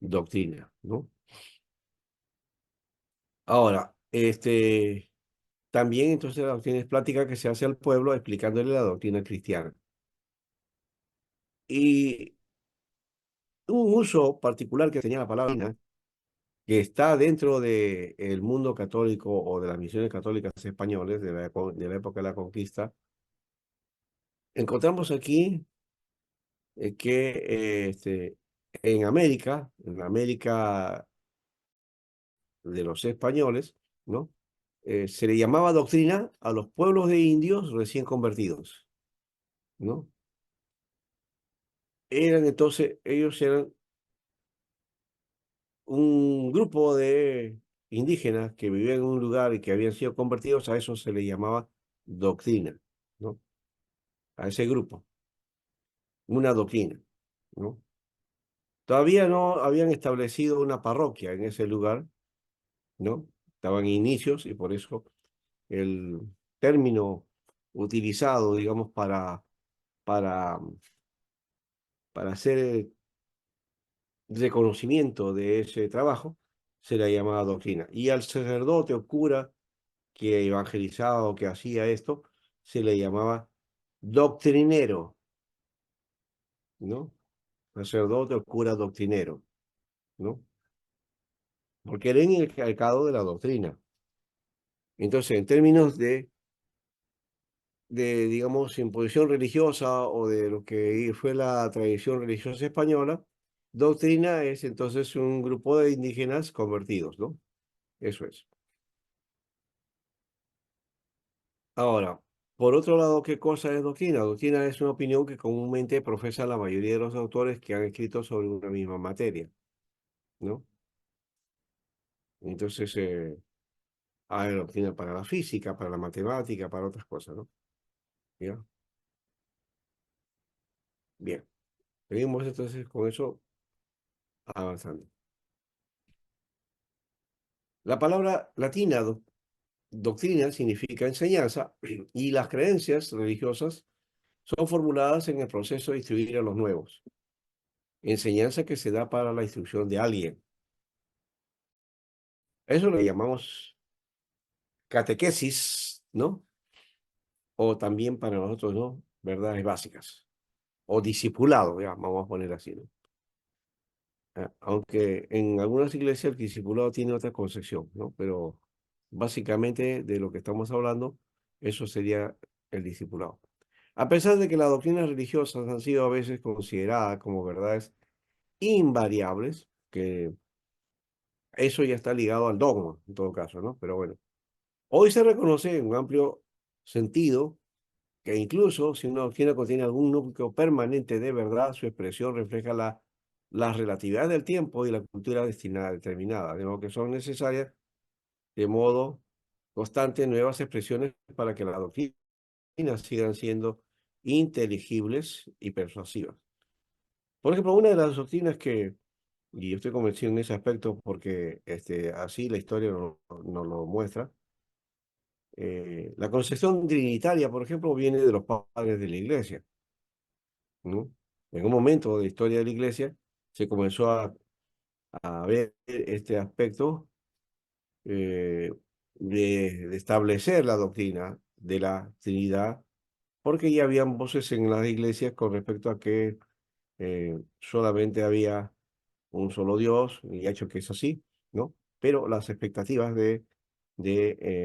doctrina, ¿no? Ahora, también entonces la doctrina es plática que se hace al pueblo explicándole la doctrina cristiana. Y un uso particular que tenía la palabra doctrina, que está dentro del mundo católico o de las misiones católicas españoles de la época de la conquista, encontramos aquí en América de los españoles, ¿no? Se le llamaba doctrina a los pueblos de indios recién convertidos, ¿no? Ellos eran un grupo de indígenas que vivían en un lugar y que habían sido convertidos, a eso se le llamaba doctrina, ¿no? A ese grupo, una doctrina, ¿no? Todavía no habían establecido una parroquia en ese lugar, ¿no? Estaban inicios y por eso el término utilizado, digamos, para, para hacer el reconocimiento de ese trabajo, se le llamaba doctrina. Y al sacerdote o cura que evangelizaba o que hacía esto, se le llamaba doctrinero, ¿no? Sacerdote o cura doctrinero, ¿no? Porque era encargado de la doctrina. Entonces, en términos digamos, imposición religiosa o de lo que fue la tradición religiosa española, doctrina es entonces un grupo de indígenas convertidos, ¿no? Eso es. Ahora, por otro lado, ¿qué cosa es doctrina? Doctrina es una opinión que comúnmente profesa la mayoría de los autores que han escrito sobre una misma materia, ¿no? Entonces, hay doctrina para la física, para la matemática, para otras cosas, ¿no? ¿Ya? Bien. Seguimos entonces con eso avanzando. La palabra latina doctrina significa enseñanza y las creencias religiosas son formuladas en el proceso de instruir a los nuevos. Enseñanza que se da para la instrucción de alguien. Eso lo llamamos catequesis, ¿no? O también para nosotros, ¿no? Verdades básicas. O discipulado, ya, vamos a poner así, ¿no? Aunque en algunas iglesias el discipulado tiene otra concepción, ¿no? Pero básicamente de lo que estamos hablando, eso sería el discipulado. A pesar de que las doctrinas religiosas han sido a veces consideradas como verdades invariables, que eso ya está ligado al dogma, en todo caso, ¿no? Pero bueno, hoy se reconoce en un amplio sentido que incluso si una doctrina contiene algún núcleo permanente de verdad, su expresión refleja la relatividad del tiempo y la cultura destinada determinada, de modo que son necesarias de modo constante nuevas expresiones para que las doctrinas sigan siendo inteligibles y persuasivas. Por ejemplo, una de las doctrinas que, y yo estoy convencido en ese aspecto porque así la historia nos lo muestra, la concepción trinitaria, por ejemplo, viene de los padres de la iglesia, ¿no? En un momento de la historia de la iglesia se comenzó a ver este aspecto de establecer la doctrina de la Trinidad, porque ya habían voces en las iglesias con respecto a que solamente había un solo Dios, y hecho que es así, ¿no? Pero las expectativas de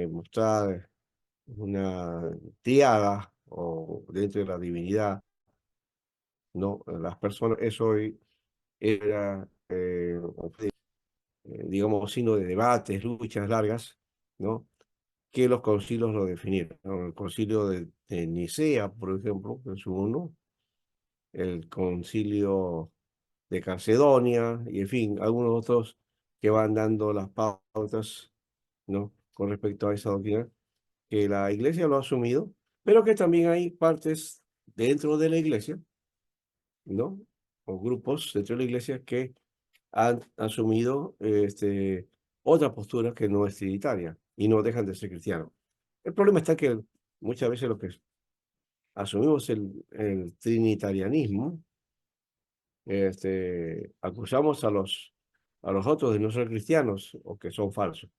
mostrar una triada o dentro de la divinidad, ¿no? Las personas, eso era, digamos, sino de debates, luchas largas, ¿no? Que los concilios lo definieron, ¿no? El concilio de Nicea, por ejemplo, en su uno, el concilio de Calcedonia, y en fin, algunos otros que van dando las pautas, ¿no? Con respecto a esa doctrina, que la iglesia lo ha asumido, pero que también hay partes dentro de la iglesia, ¿no? O grupos dentro de la iglesia que han asumido otra postura que no es trinitaria y no dejan de ser cristianos. El problema está que muchas veces lo que asumimos el trinitarianismo, acusamos a los otros de no ser cristianos o que son falsos.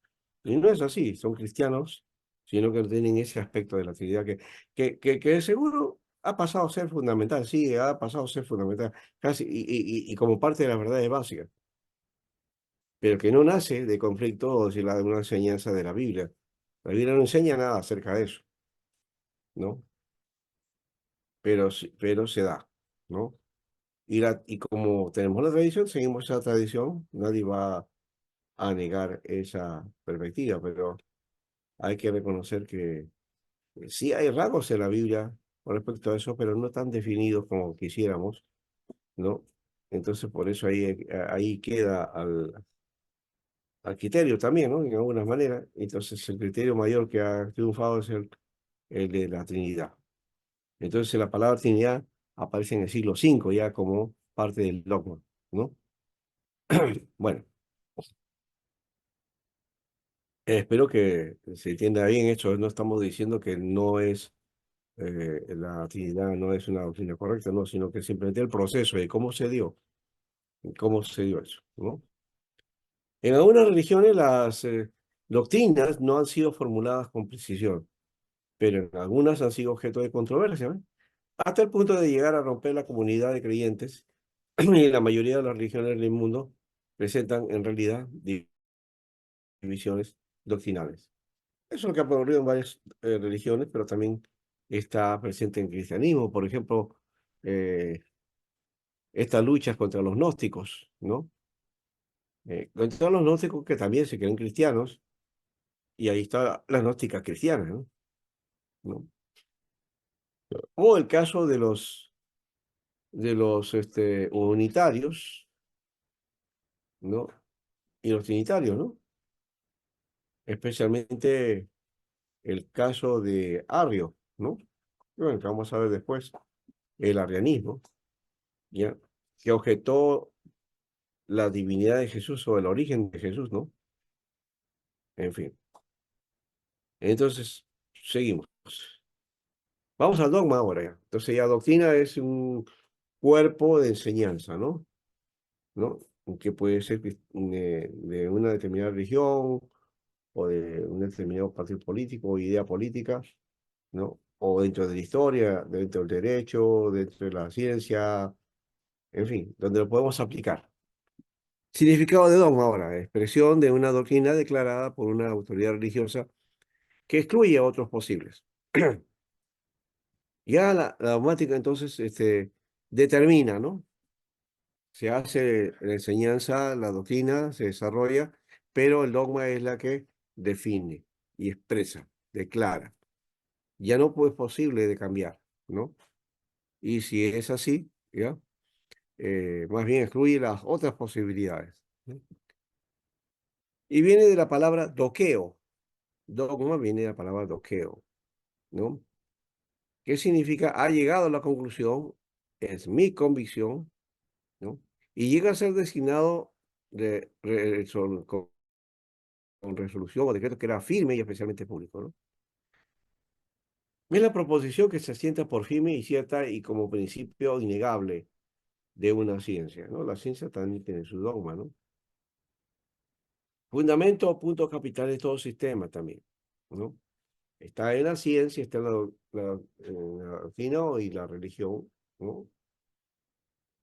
Y no es así, son cristianos, sino que no tienen ese aspecto de la Trinidad que de seguro ha pasado a ser fundamental, sí, ha pasado a ser fundamental, casi, y como parte de las verdades básicas, pero que no nace de conflicto o de una enseñanza de la Biblia. La Biblia no enseña nada acerca de eso, ¿no? Pero, pero se da, ¿no? Y como tenemos la tradición, seguimos esa tradición, nadie va a negar esa perspectiva, pero hay que reconocer que sí hay rasgos en la Biblia con respecto a eso, pero no tan definidos como quisiéramos, ¿no? Entonces, por eso ahí queda al criterio también, ¿no? En algunas maneras. Entonces, el criterio mayor que ha triunfado es el de la Trinidad. Entonces, la palabra Trinidad aparece en el siglo V ya como parte del dogma, ¿no? Bueno, espero que se entienda bien esto. No estamos diciendo que no es la Trinidad, no es una doctrina correcta, no, sino que simplemente el proceso de cómo se dio eso, ¿no? En algunas religiones las doctrinas no han sido formuladas con precisión, pero en algunas han sido objeto de controversia, ¿no? Hasta el punto de llegar a romper la comunidad de creyentes y la mayoría de las religiones del mundo presentan en realidad divisiones doctrinales. Eso es lo que ha ocurrido en varias religiones, pero también está presente en el cristianismo. Por ejemplo, eh, estas luchas contra los gnósticos, ¿no? Contra los gnósticos que también se creen cristianos, y ahí está la gnóstica cristiana, ¿no? ¿No? O el caso de los unitarios, ¿no? Y los trinitarios, ¿no? Especialmente el caso de Arrio, ¿no? Bueno, que vamos a ver después, el arrianismo, ¿ya? Que objetó la divinidad de Jesús o el origen de Jesús, ¿no? En fin. Entonces, seguimos. Vamos al dogma ahora ya. Entonces, ya doctrina es un cuerpo de enseñanza, ¿no? ¿No? Que puede ser de una determinada religión o de un determinado partido político o idea política, ¿no? O dentro de la historia, dentro del derecho, dentro de la ciencia, en fin, donde lo podemos aplicar. Significado de dogma ahora, expresión de una doctrina declarada por una autoridad religiosa que excluye a otros posibles. Ya la dogmática entonces determina, ¿no? Se hace la enseñanza, la doctrina se desarrolla, pero el dogma es la que define y expresa, declara. Ya no es posible de cambiar, ¿no? Y si es así, ¿ya? Más bien excluye las otras posibilidades, ¿no? Y viene de la palabra doqueo. Dogma viene de la palabra doqueo, ¿no? ¿Qué significa? Ha llegado a la conclusión, es mi convicción, ¿no? Y llega a ser designado con resolución o decreto que era firme y especialmente público, ¿no? Es la proposición que se asienta por firme y cierta y como principio innegable de una ciencia, ¿no? La ciencia también tiene su dogma, ¿no? Fundamento o punto capital de todo sistema también, ¿no? Está en la ciencia, está en la doctrina y la religión, ¿no?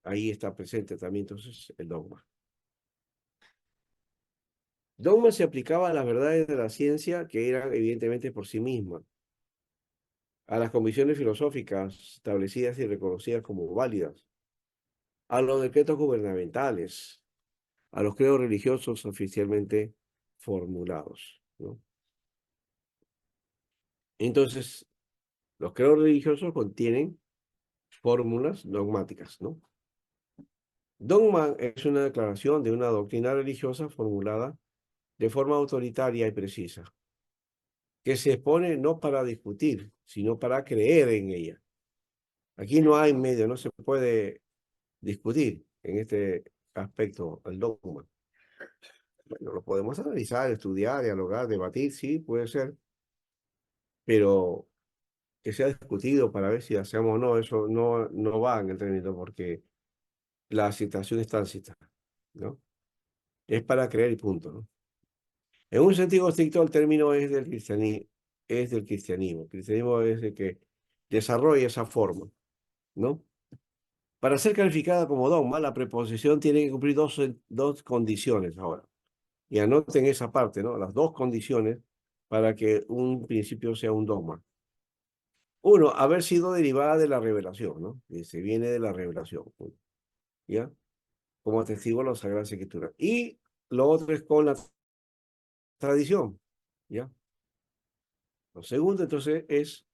Ahí está presente también entonces el dogma. Dogma se aplicaba a las verdades de la ciencia que eran evidentemente por sí mismas, a las convicciones filosóficas establecidas y reconocidas como válidas, a los decretos gubernamentales, a los credos religiosos oficialmente formulados, ¿no? Entonces, los credos religiosos contienen fórmulas dogmáticas, ¿no? Dogma es una declaración de una doctrina religiosa formulada de forma autoritaria y precisa, que se expone no para discutir, sino para creer en ella. Aquí no hay medio, no se puede discutir en este aspecto el dogma. Bueno, lo podemos analizar, estudiar, dialogar, debatir, sí, puede ser, pero que sea discutido para ver si hacemos o no, eso no va en el término porque la citación es tácita, ¿no? Es para creer y punto, ¿no? En un sentido estricto, el término es del cristianismo, es del cristianismo. El cristianismo es el que desarrolla esa forma, ¿no? Para ser calificada como dogma, la preposición tiene que cumplir dos condiciones ahora. Y anoten esa parte, ¿no? Las dos condiciones para que un principio sea un dogma. Uno, haber sido derivada de la revelación, ¿no? Que se viene de la revelación, ¿ya? Como testigo de la Sagrada Escritura. Y lo otro es con la tradición, ¿ya? Lo segundo, entonces, es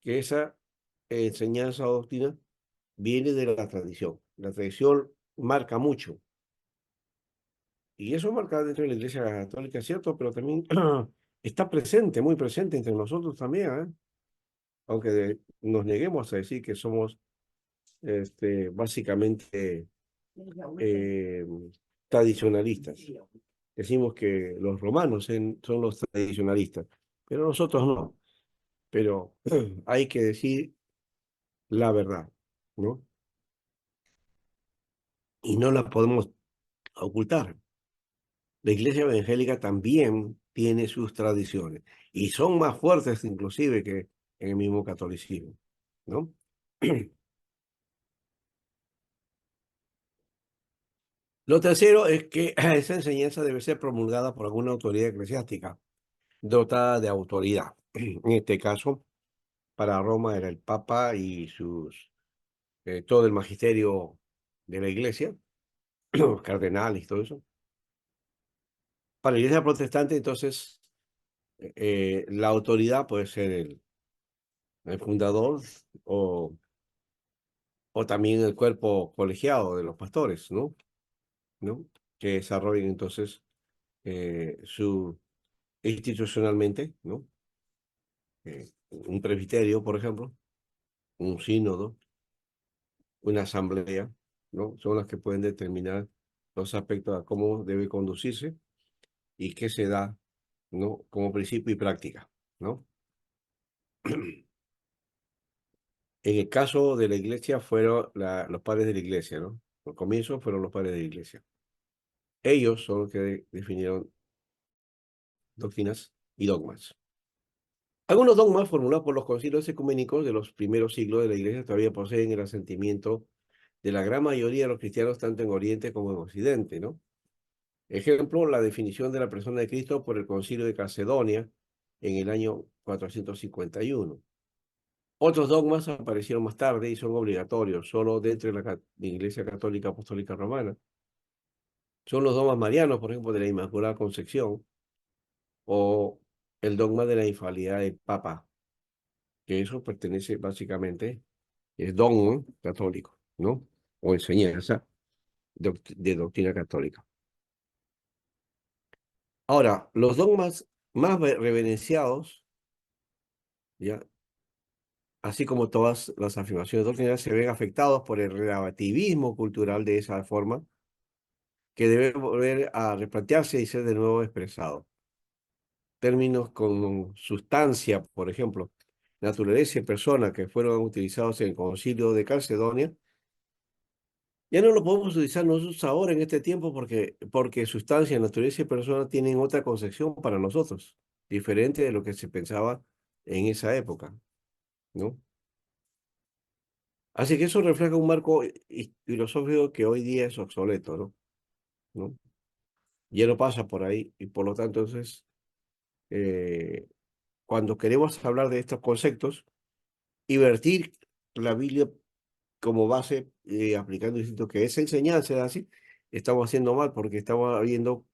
que esa enseñanza o doctrina viene de la tradición. La tradición marca mucho. Y eso marca dentro de la Iglesia Católica, es cierto, pero también está presente, muy presente entre nosotros también, ¿eh? Aunque nos neguemos a decir que somos básicamente eh, tradicionalistas. Decimos que los romanos son los tradicionalistas, pero nosotros no. Pero hay que decir la verdad, ¿no? Y no la podemos ocultar. La iglesia evangélica también tiene sus tradiciones y son más fuertes inclusive que en el mismo catolicismo, ¿no? Lo tercero es que esa enseñanza debe ser promulgada por alguna autoridad eclesiástica dotada de autoridad. En este caso, para Roma era el Papa y todo el magisterio de la iglesia, los cardenales y todo eso. Para la iglesia protestante, entonces, la autoridad puede ser el fundador o también el cuerpo colegiado de los pastores, ¿no? ¿No? Que desarrollen entonces su institucionalmente, ¿no? Un presbiterio, por ejemplo, un sínodo, una asamblea, ¿no? Son las que pueden determinar los aspectos a cómo debe conducirse y qué se da, ¿no? Como principio y práctica, ¿no? En el caso de la iglesia fueron los padres de la iglesia, ¿no? Al comienzo fueron los padres de la iglesia. Ellos son los que definieron doctrinas y dogmas. Algunos dogmas formulados por los concilios ecuménicos de los primeros siglos de la Iglesia todavía poseen el asentimiento de la gran mayoría de los cristianos, tanto en Oriente como en Occidente, ¿no? Ejemplo, la definición de la persona de Cristo por el Concilio de Calcedonia en el año 451. Otros dogmas aparecieron más tarde y son obligatorios, solo dentro de la Iglesia Católica Apostólica Romana. Son los dogmas marianos, por ejemplo, de la Inmaculada Concepción, o el dogma de la infalibilidad del Papa, que eso pertenece básicamente, es dogma católico, ¿no? O enseñanza de doctrina católica. Ahora, los dogmas más reverenciados, ¿ya? Así como todas las afirmaciones doctrinales, se ven afectados por el relativismo cultural de esa forma, que debe volver a replantearse y ser de nuevo expresado. Términos con sustancia, por ejemplo, naturaleza y persona, que fueron utilizados en el Concilio de Calcedonia, ya no lo podemos utilizar nosotros ahora en este tiempo porque sustancia, naturaleza y persona tienen otra concepción para nosotros, diferente de lo que se pensaba en esa época, ¿no? Así que eso refleja un marco filosófico que hoy día es obsoleto, ¿no? ¿No? Ya no pasa por ahí y por lo tanto, entonces, eh, cuando queremos hablar de estos conceptos y vertir la Biblia como base, aplicando distinto que esa enseñanza es así, estamos haciendo mal porque estamos viendo,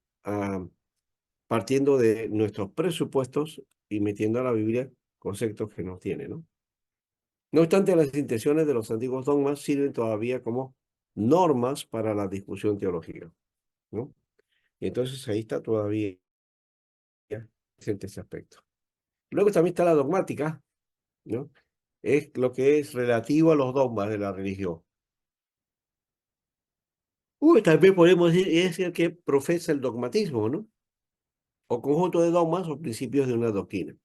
partiendo de nuestros presupuestos y metiendo a la Biblia conceptos que no tiene, ¿no? No obstante, las intenciones de los antiguos dogmas sirven todavía como normas para la discusión teológica, ¿no? Y entonces ahí está todavía presente ese aspecto. Luego también está la dogmática, ¿no? Es lo que es relativo a los dogmas de la religión. También podemos decir, es el que profesa el dogmatismo, ¿no? O conjunto de dogmas o principios de una doctrina.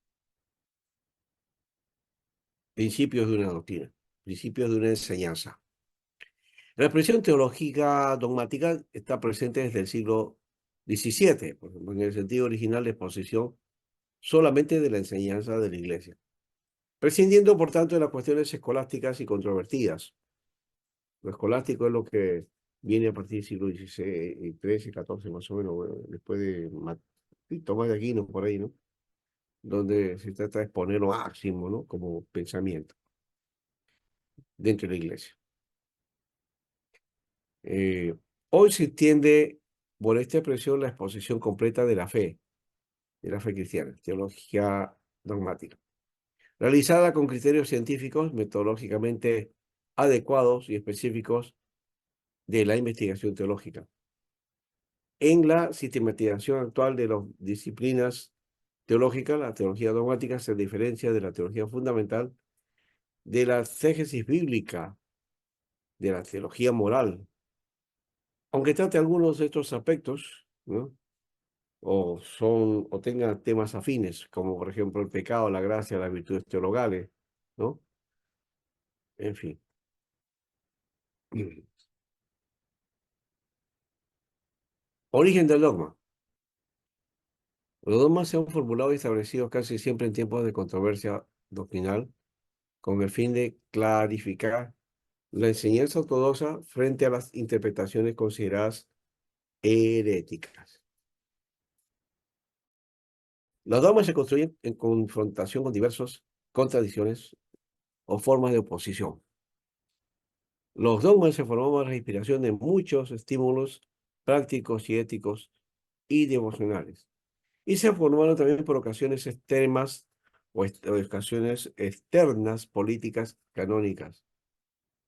Principios de una doctrina. Principios de una enseñanza. La expresión teológica dogmática está presente desde el siglo XVII, por ejemplo, en el sentido original de exposición solamente de la enseñanza de la Iglesia, prescindiendo, por tanto, de las cuestiones escolásticas y controvertidas. Lo escolástico es lo que viene a partir del siglo XVI, XIII, XIV, más o menos, bueno, después de Tomás de Aquino, por ahí, ¿no? Donde se trata de exponer lo máximo, ¿no? Como pensamiento dentro de la Iglesia. Eh, Hoy se entiende por esta expresión la exposición completa de la fe cristiana, teología dogmática, realizada con criterios científicos, metodológicamente adecuados y específicos de la investigación teológica. En la sistematización actual de las disciplinas teológicas, la teología dogmática se diferencia de la teología fundamental, de la exégesis bíblica, de la teología moral, aunque trate algunos de estos aspectos, ¿no? O tengan temas afines, como por ejemplo el pecado, la gracia, las virtudes teologales, ¿no? En fin. Origen del dogma. Los dogmas se han formulado y establecido casi siempre en tiempos de controversia doctrinal, con el fin de clarificar la enseñanza ortodoxa frente a las interpretaciones consideradas heréticas. Los dogmas se construyen en confrontación con diversas contradicciones o formas de oposición. Los dogmas se formaron a la inspiración de muchos estímulos prácticos y éticos y devocionales. Y se formaron también por ocasiones extremas o ocasiones externas políticas canónicas,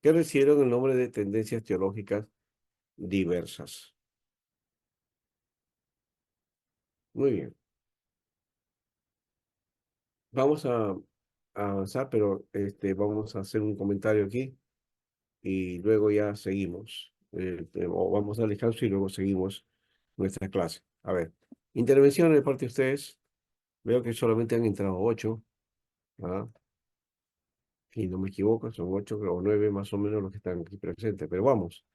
que recibieron el nombre de tendencias teológicas diversas. Muy bien. Vamos a avanzar, pero vamos a hacer un comentario aquí y luego ya seguimos. O vamos al descanso y luego seguimos nuestra clase. A ver, intervenciones de parte de ustedes. Veo que solamente han entrado 8. ¿Ah? Si no me equivoco, son 8 o 9 más o menos los que están aquí presentes. Pero vamos.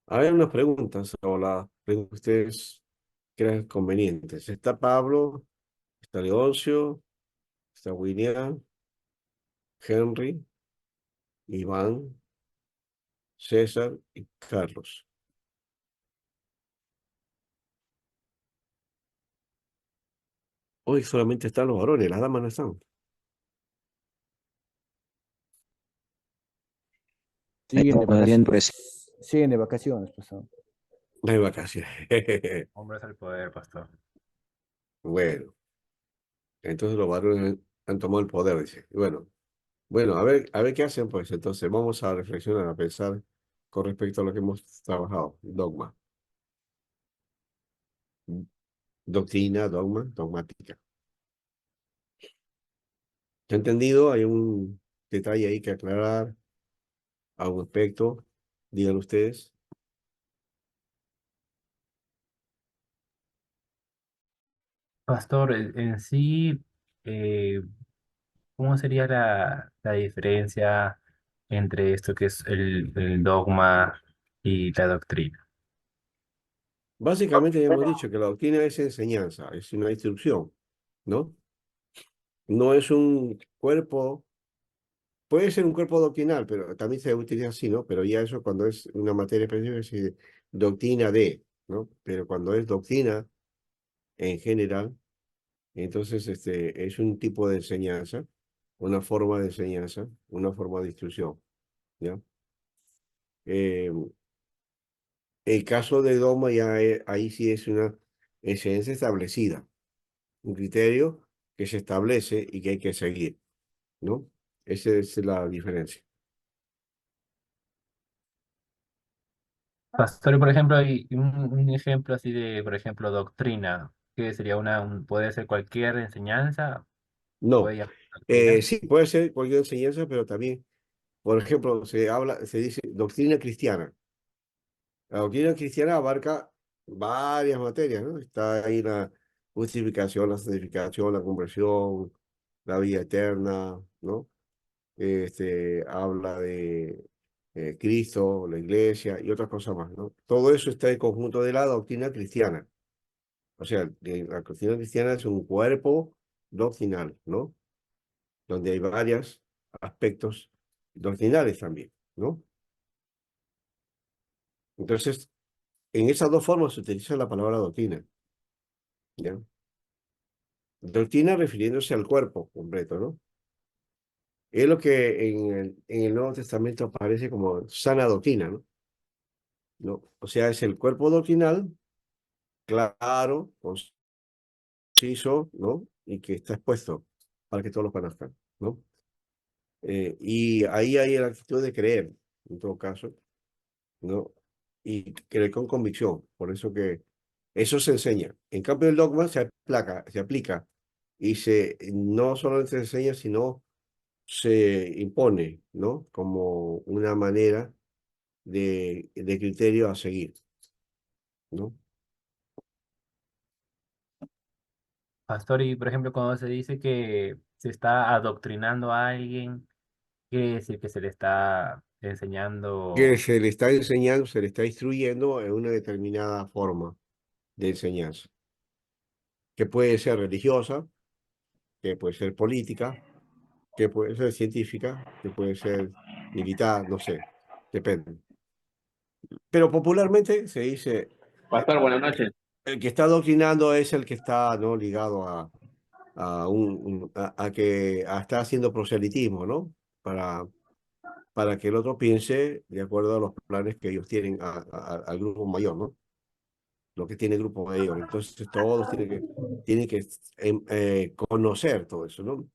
A ver, unas preguntas. Hola, ustedes. creas convenientes. Está Pablo, está Leoncio, está William, Henry, Iván, César y Carlos. Hoy solamente están los varones, las damas no están. Siguen de Podrían, vacaciones. pues, Siguen de vacaciones, pues. No hay vacaciones. Hombres al poder, pastor. Bueno, entonces los varones han tomado el poder, dice. Y bueno, a ver qué hacen, pues entonces vamos a reflexionar, a pensar con respecto a lo que hemos trabajado. Dogma, doctrina, dogma, dogmática. ¿Se ha entendido? Hay un detalle ahí que aclarar, a un aspecto, digan ustedes. Pastor, en sí, eh, ¿cómo sería la diferencia entre esto que es el dogma y la doctrina? Básicamente ya hemos dicho que la doctrina es enseñanza, es una instrucción, ¿no? No es un cuerpo, puede ser un cuerpo doctrinal, pero también se utiliza así, ¿no? Pero ya eso cuando es una materia específica es doctrina de, ¿no? Pero cuando es doctrina en general, entonces es un tipo de enseñanza, una forma de enseñanza, una forma de instrucción, ¿ya? Eh, el caso de dogma ya ahí sí es una enseñanza establecida, un criterio que se establece y que hay que seguir, ¿no? Esa es la diferencia. Pastor, y por ejemplo, hay un ejemplo así de, por ejemplo, doctrina, que sería puede ser cualquier enseñanza, puede No, llamar doctrina. sí, puede ser cualquier enseñanza, pero también, por ejemplo, se dice doctrina cristiana. La doctrina cristiana abarca varias materias, ¿no? Está ahí la justificación, la santificación, la conversión, la vida eterna, ¿no? Habla de Cristo, la iglesia y otras cosas más, ¿no? Todo eso está en conjunto de la doctrina cristiana. O sea, la doctrina cristiana es un cuerpo doctrinal, ¿no? Donde hay varios aspectos doctrinales también, ¿no? Entonces, en esas dos formas se utiliza la palabra doctrina, ¿ya? Doctrina refiriéndose al cuerpo completo, ¿no? Es lo que en el Nuevo Testamento aparece como sana doctrina, ¿no? ¿No? O sea, es el cuerpo doctrinal claro, conciso, ¿no? Y que está expuesto para que todos lo conozcan, ¿no? Y ahí hay la actitud de creer, en todo caso, ¿no? Y creer con convicción. Por eso que eso se enseña. En cambio, el dogma se aplica y no solo se enseña, sino se impone, ¿no? Como una manera de criterio a seguir, ¿no? Pastor, y por ejemplo, cuando se dice que se está adoctrinando a alguien, quiere decir que se le está Que enseñando. se le está enseñando, se le está instruyendo en una determinada forma de enseñanza, que puede ser religiosa, que puede ser política, que puede ser científica, que puede ser militar, no sé, depende. Pero popularmente se dice, Pastor, buenas noches. el que está adoctrinando es el que está, ¿no? Ligado a que está haciendo proselitismo, ¿no? Para, para que el otro piense de acuerdo a los planes que ellos tienen al grupo mayor, ¿no? Lo que tiene el grupo mayor. Entonces todos tienen que conocer todo eso, ¿no?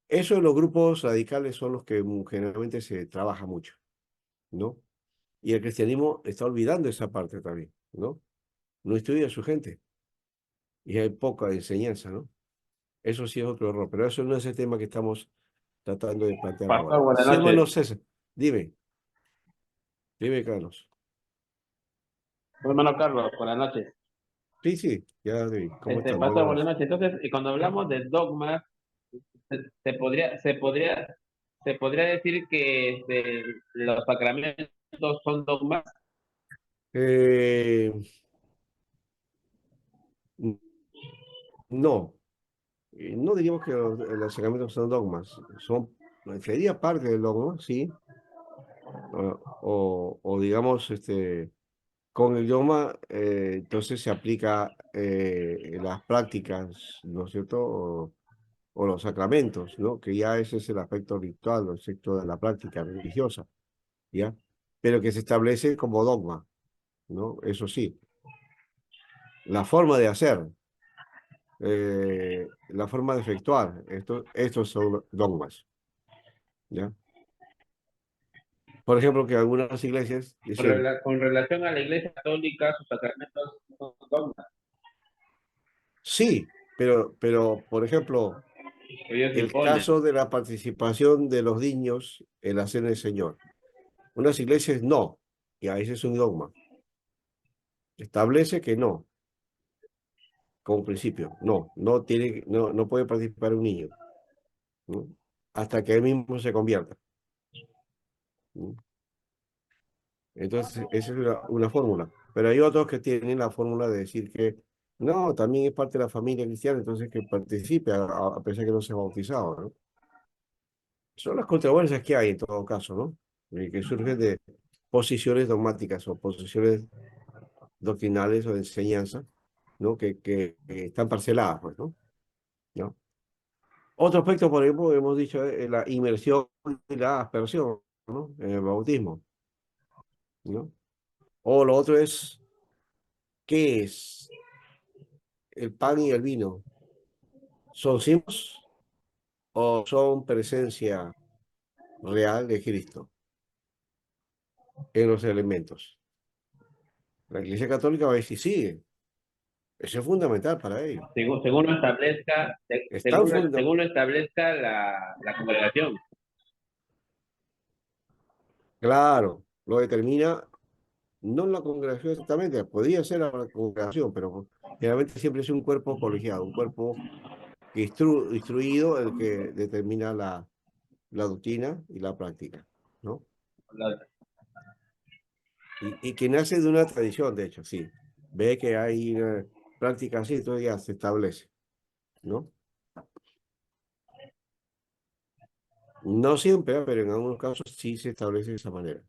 Eso en los grupos radicales son los que generalmente se trabaja mucho, ¿no? Y el cristianismo está olvidando esa parte también, ¿no? No estudia a su gente y hay poca enseñanza, ¿no? Eso sí es otro error, pero eso no es el tema que estamos tratando de plantear Pastor, ahora. buenas Sí, noches. hermano César, dime, dime, Carlos. Hermano Carlos, buenas noches. Sí, sí, ya vi. ¿Cómo estás? Buenas Pastor, buenas noches. noches. Entonces, cuando hablamos de dogma, se podría decir que los sacramentos son dogmas. Eh, No, no diríamos que los sacramentos son dogmas, sería parte del dogma, sí, o digamos, con el dogma, entonces se aplica las prácticas, ¿no es cierto? O los sacramentos, ¿no? Que ya ese es el aspecto ritual, el aspecto de la práctica religiosa, ¿ya? Pero que se establece como dogma, ¿no? Eso sí, la forma de hacer, la forma de efectuar, estos son dogmas, ¿ya? Por ejemplo, que algunas iglesias dicen, Con relación a la Iglesia Católica, sus sacramentos son dogmas. sí, por ejemplo, Ellos el imponen. caso de la participación de los niños en la cena del Señor. Unas iglesias no, y a ese es un dogma. Establece que no, como principio, no puede participar un niño, ¿no? Hasta que él mismo se convierta, ¿no? Entonces, esa es una fórmula. Pero hay otros que tienen la fórmula de decir que no, también es parte de la familia cristiana, entonces que participe a pesar que no sea bautizado, ¿no? Son las controversias que hay en todo caso, ¿no? Que surgen de posiciones dogmáticas o posiciones doctrinales o de enseñanza, ¿no? Que están parceladas, pues, ¿no? ¿No? Otro aspecto, por ejemplo, hemos dicho, la inmersión y la aspersión, ¿no? En el bautismo, ¿no? O lo otro es, ¿qué es el pan y el vino? ¿Son símbolos o son presencia real de Cristo en los elementos? La Iglesia Católica va a decir, sí, eso es fundamental para ellos. Según lo establezca, Es tan fundamental. según lo establezca la congregación. Claro, lo determina no la congregación exactamente, podría ser la congregación, pero generalmente siempre es un cuerpo colegiado, un cuerpo instruido el que determina la doctrina y la práctica, ¿no? Y que nace de una tradición, de hecho, sí. Ve que hay una práctica así, entonces ya se establece, ¿no? No siempre, pero en algunos casos sí se establece de esa manera.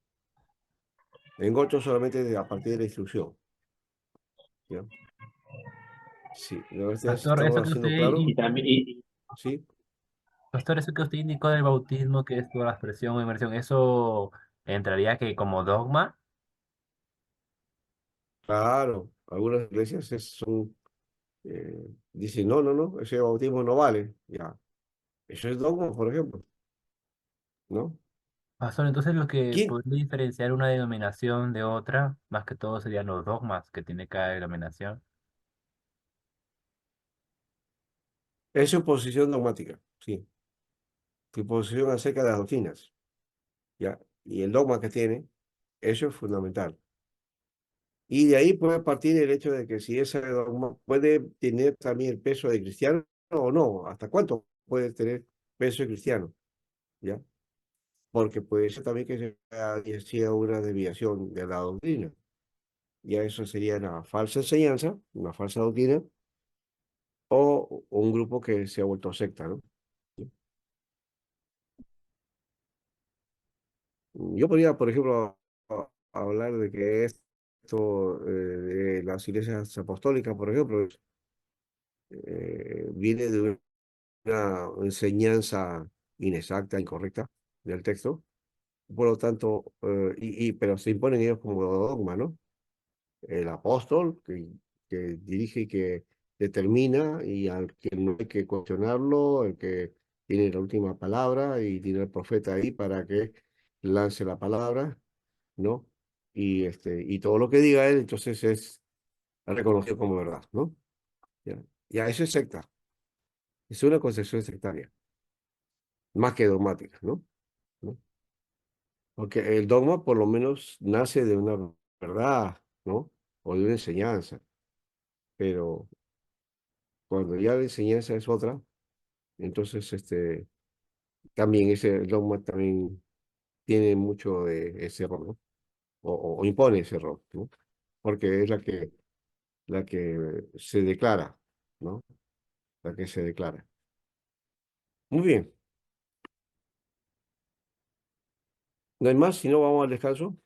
En otros solamente a partir de la instrucción, ¿ya? Sí, ¿no? Pastor, eso ¿Estamos que haciendo usted, claro? Y también, Sí. pastor, eso que usted indicó del bautismo, que es por la expresión o inmersión, ¿eso entraría que como dogma? Claro, algunas iglesias dicen, no, no, no, ese bautismo no vale, ya. Eso es dogma, por ejemplo, ¿no? Pastor, entonces lo que ¿Quién? podría diferenciar una denominación de otra, más que todo serían los dogmas que tiene cada denominación. Es su posición dogmática, sí, su posición acerca de las doctrinas, ya. Y el dogma que tiene, eso es fundamental. Y de ahí puede partir el hecho de que si ese dogma puede tener también el peso de cristiano o no, hasta cuánto puede tener peso de cristiano, ¿ya? Porque puede ser también que sea una desviación de la doctrina. Ya eso sería una falsa enseñanza, una falsa doctrina, o un grupo que se ha vuelto secta, ¿no? Yo podría, por ejemplo, hablar de que esto de las iglesias apostólicas, por ejemplo, viene de una enseñanza inexacta, incorrecta del texto, por lo tanto, pero se imponen ellos como dogma, ¿no? El apóstol que dirige y que determina y al que no hay que cuestionarlo, el que tiene la última palabra y tiene el profeta ahí para que lance la palabra, ¿no? Y todo lo que diga él, entonces es reconocido como verdad, ¿no? Ya, ya eso es secta, es una concepción sectaria, más que dogmática, ¿no? ¿No? Porque el dogma por lo menos nace de una verdad, ¿no? O de una enseñanza, pero cuando ya la enseñanza es otra, entonces también ese dogma también tiene mucho de ese error, ¿no? O impone ese error, ¿no? Porque es la que se declara, ¿no? la que se declara. Muy bien. No hay más, si no vamos al descanso.